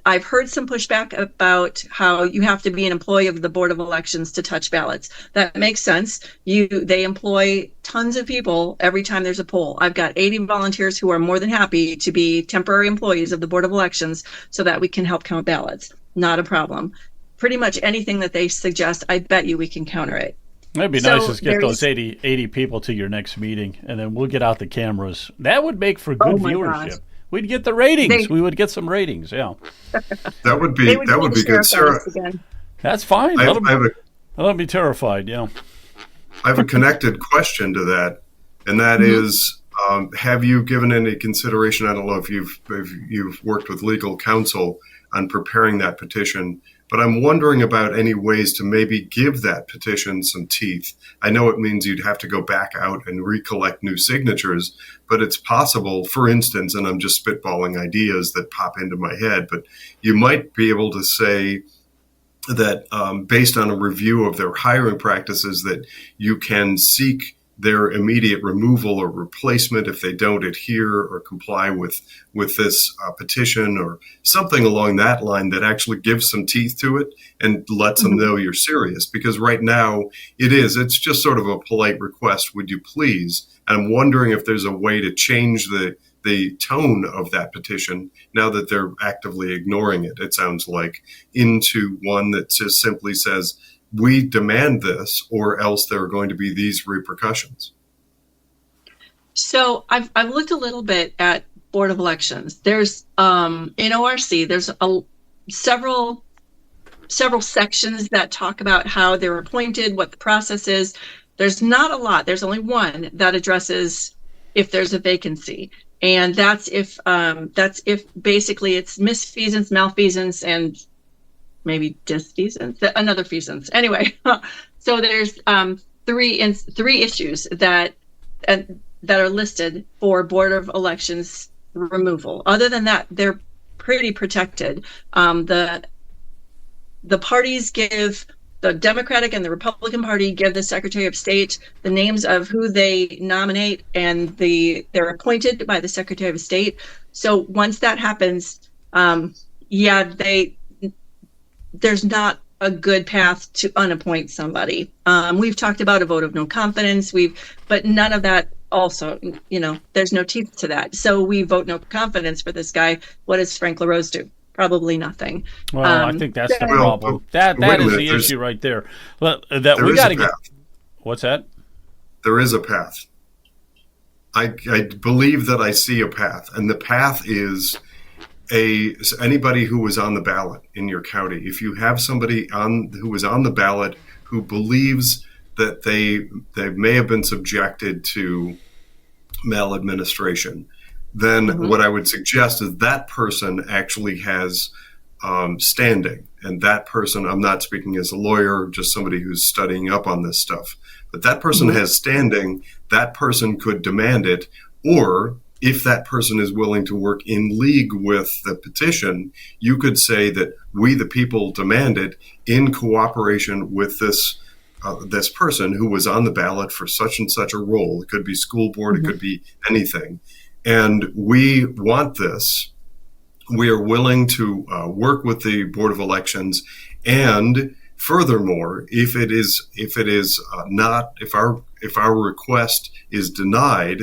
I've heard some pushback about how you have to be an employee of the Board of Elections to touch ballots. That makes sense. They employ tons of people every time there's a poll. I've got 80 volunteers who are more than happy to be temporary employees of the Board of Elections so that we can help count ballots. Not a problem. Pretty much anything that they suggest, I bet you we can counter it. It'd be nice to get those 80 people to your next meeting, and then we'll get out the cameras. That would make for good viewership. Gosh. We'd get the ratings. We would get some ratings. Yeah, that would be good, Sarah. That's fine. I'll be terrified. Yeah, I have a connected question to that, and that is, have you given any consideration? I don't know if you've worked with legal counsel on preparing that petition, but I'm wondering about any ways to maybe give that petition some teeth. I know it means you'd have to go back out and recollect new signatures, but it's possible, for instance, and I'm just spitballing ideas that pop into my head, but you might be able to say that based on a review of their hiring practices, that you can seek their immediate removal or replacement if they don't adhere or comply with this petition, or something along that line that actually gives some teeth to it and lets them know you're serious. Because right now it's just sort of a polite request, would you please? And I'm wondering if there's a way to change the tone of that petition now that they're actively ignoring it, it sounds like, into one that just simply says, we demand this, or else there are going to be these repercussions. So I've looked a little bit at Board of Elections. There's in ORC, there's several sections that talk about how they're appointed, what the process is. There's not a lot. There's only one that addresses if there's a vacancy, and that's if basically it's misfeasance, malfeasance, and maybe disfeasance, another feasance. Anyway, so there's three issues that are listed for Board of Elections removal. Other than that, they're pretty protected. The parties give, the Democratic and the Republican Party give the Secretary of State the names of who they nominate, and they're appointed by the Secretary of State. So once that happens, there's not a good path to unappoint somebody. We've talked about a vote of no confidence. But none of that also, there's no teeth to that. So we vote no confidence for this guy. What does Frank LaRose do? Probably nothing. Well, I think that's the problem. That is the issue right there. We got to get. What's that? There is a path. I believe that I see a path, and the path is anybody who was on the ballot in your county, if you have somebody who was on the ballot who believes that they may have been subjected to maladministration, then what I would suggest is that person actually has standing. And that person, I'm not speaking as a lawyer, just somebody who's studying up on this stuff, but that person has standing. That person could demand it, or if that person is willing to work in league with the petition, you could say that we, the people, demand it in cooperation with this person who was on the ballot for such and such a role. It could be school board, it could be anything. And we want this. We are willing to work with the Board of Elections. And furthermore, if our request is denied,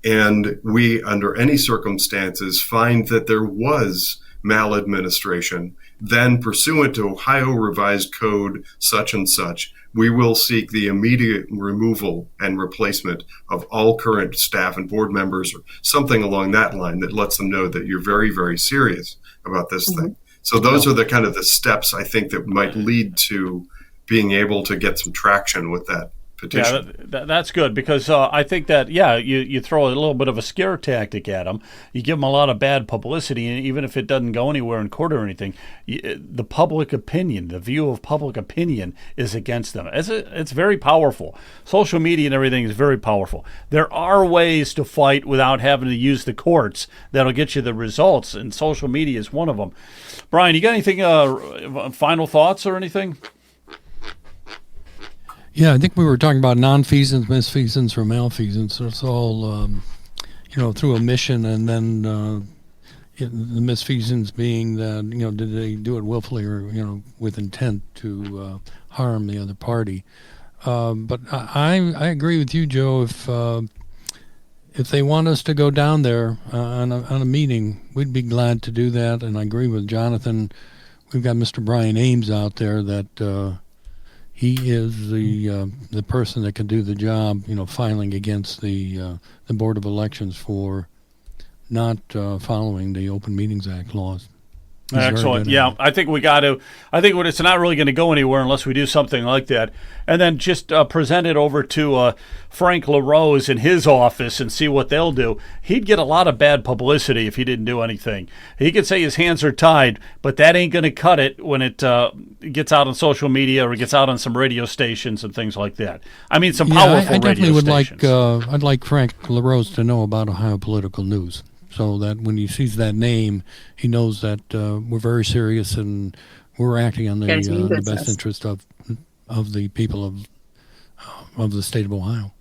and we, under any circumstances, find that there was maladministration, then pursuant to Ohio Revised Code such and such, we will seek the immediate removal and replacement of all current staff and board members, or something along that line that lets them know that you're very, very serious about this thing. So those are the kind of the steps I think that might lead to being able to get some traction with that petition. Yeah, that's good, because I think that, you throw a little bit of a scare tactic at them. You give them a lot of bad publicity, and even if it doesn't go anywhere in court or anything, the public opinion, the view of public opinion is against them. It's very powerful. Social media and everything is very powerful. There are ways to fight without having to use the courts that'll get you the results, and social media is one of them. Brian, you got anything, final thoughts or anything? Yeah, I think we were talking about nonfeasance, misfeasance, or malfeasance. It's all, through omission, and then the misfeasance being that, did they do it willfully or, with intent to harm the other party. But I agree with you, Joe. If they want us to go down there on a meeting, we'd be glad to do that. And I agree with Jonathan. We've got Mr. Brian Ames out there that he is the person that can do the job, filing against the Board of Elections for not following the Open Meetings Act laws. Excellent. Yeah, I think we got to. I think it's not really going to go anywhere unless we do something like that. And then just present it over to Frank LaRose in his office and see what they'll do. He'd get a lot of bad publicity if he didn't do anything. He could say his hands are tied, but that ain't going to cut it when it gets out on social media or gets out on some radio stations and things like that. I mean, some powerful I definitely radio would stations. I'd like Frank LaRose to know about Ohio political news, so that when he sees that name, he knows that we're very serious and we're acting on the best interest of the people of the state of Ohio.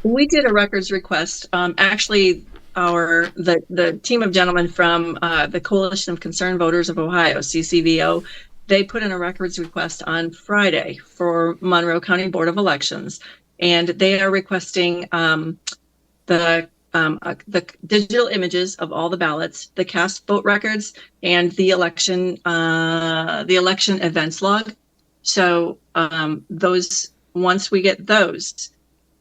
We did a records request. Actually, the team of gentlemen from the Coalition of Concerned Voters of Ohio, CCVO, they put in a records request on Friday for Monroe County Board of Elections, and they are requesting the digital images of all the ballots, the cast vote records, and the election events log. So once we get those,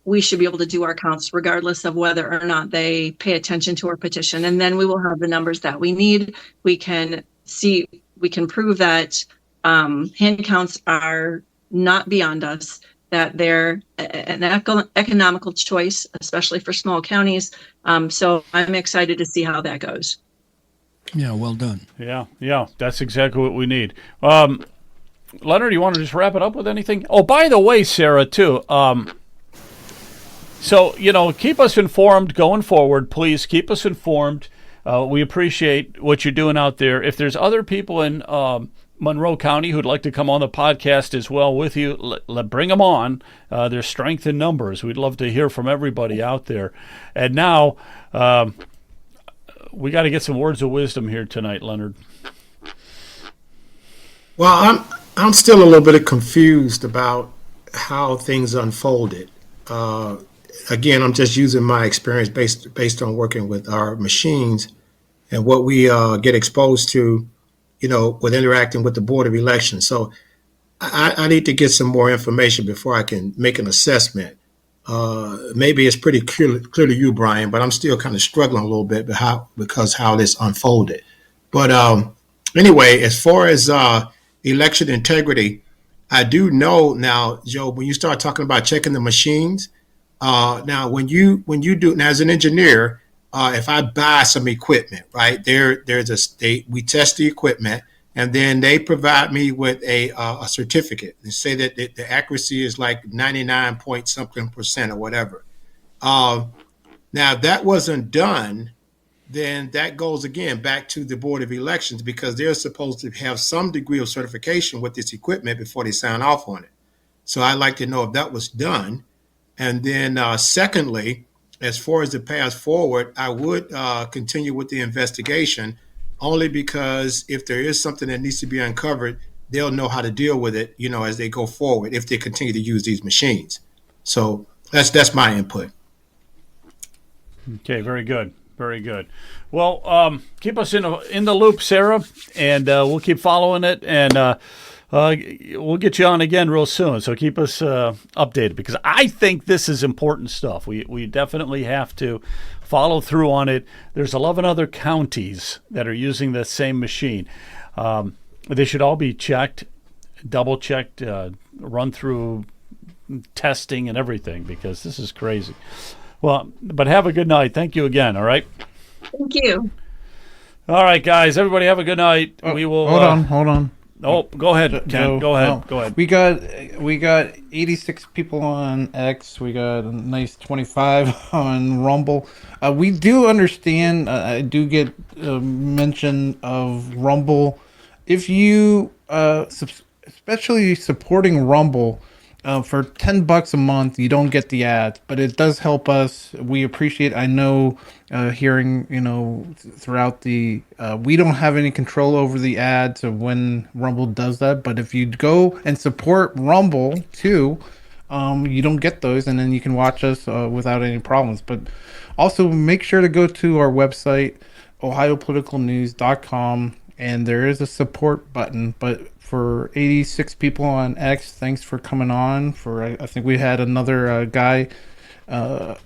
we should be able to do our counts regardless of whether or not they pay attention to our petition. And then we will have the numbers that we need. We can prove that hand counts are not beyond us, that they're an economical choice, especially for small counties. So I'm excited to see how that goes. Yeah, well done. Yeah, that's exactly what we need. Leonard, you want to just wrap it up with anything? Oh, by the way, Sarah, too. So, keep us informed going forward. Please keep us informed. We appreciate what you're doing out there. If there's other people in Monroe County who'd like to come on the podcast as well with you, bring them on. There's strength in numbers. We'd love to hear from everybody out there. And now we got to get some words of wisdom here tonight, Leonard. Well, I'm still a little bit confused about how things unfolded. Again, I'm just using my experience based on working with our machines and what we get exposed to, with interacting with the Board of Elections. So I need to get some more information before I can make an assessment. maybe it's pretty clear to you, Brian, but I'm still kind of struggling a little bit because how this unfolded. But anyway, as far as election integrity, I do know now, Joe, when you start talking about checking the machines, now when you do now as an engineer, if I buy some equipment, right we test the equipment, and then they provide me with a certificate and say that the accuracy is like 99 point something percent or whatever. Now, if that wasn't done, then that goes again back to the Board of Elections, because they're supposed to have some degree of certification with this equipment before they sign off on it. So I'd like to know if that was done. And then secondly, as far as the path forward, I would continue with the investigation, only because if there is something that needs to be uncovered, they'll know how to deal with it, as they go forward, if they continue to use these machines. So that's my input. Okay, very good. Very good. Well, keep us in the loop, Sarah, and we'll keep following it, and we'll get you on again real soon. So keep us updated, because I think this is important stuff. We definitely have to follow through on it. There's 11 other counties that are using the same machine. They should all be checked, double-checked, run through testing and everything, because this is crazy. Well, but have a good night. Thank you again, all right? Thank you. All right, guys. Everybody have a good night. We will Hold on. Oh, go ahead, Ken. Go ahead. We got 86 people on X. We got a nice 25 on Rumble. We do understand. I do get mention of Rumble. If you, especially supporting Rumble, for $10 a month, you don't get the ads, but it does help us. We appreciate. I know, hearing throughout the, we don't have any control over the ads of when Rumble does that. But if you go and support Rumble too, you don't get those, and then you can watch us without any problems. But also make sure to go to our website, ohiopoliticalnews.com, and there is a support button. But for 86 people on X, thanks for coming on. I think we had another guy, a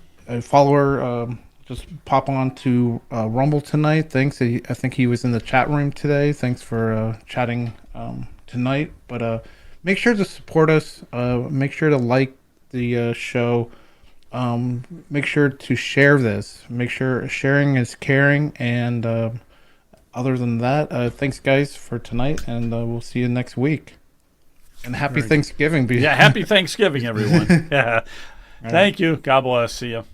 follower, just pop on to Rumble tonight. Thanks. I think he was in the chat room today. Thanks for chatting tonight. But make sure to support us. Make sure to like the show. Make sure to share this. Make sure sharing is caring. And other than that, thanks, guys, for tonight, and we'll see you next week. And happy Thanksgiving. Yeah, happy Thanksgiving, everyone. Yeah. Thank you. God bless. See you.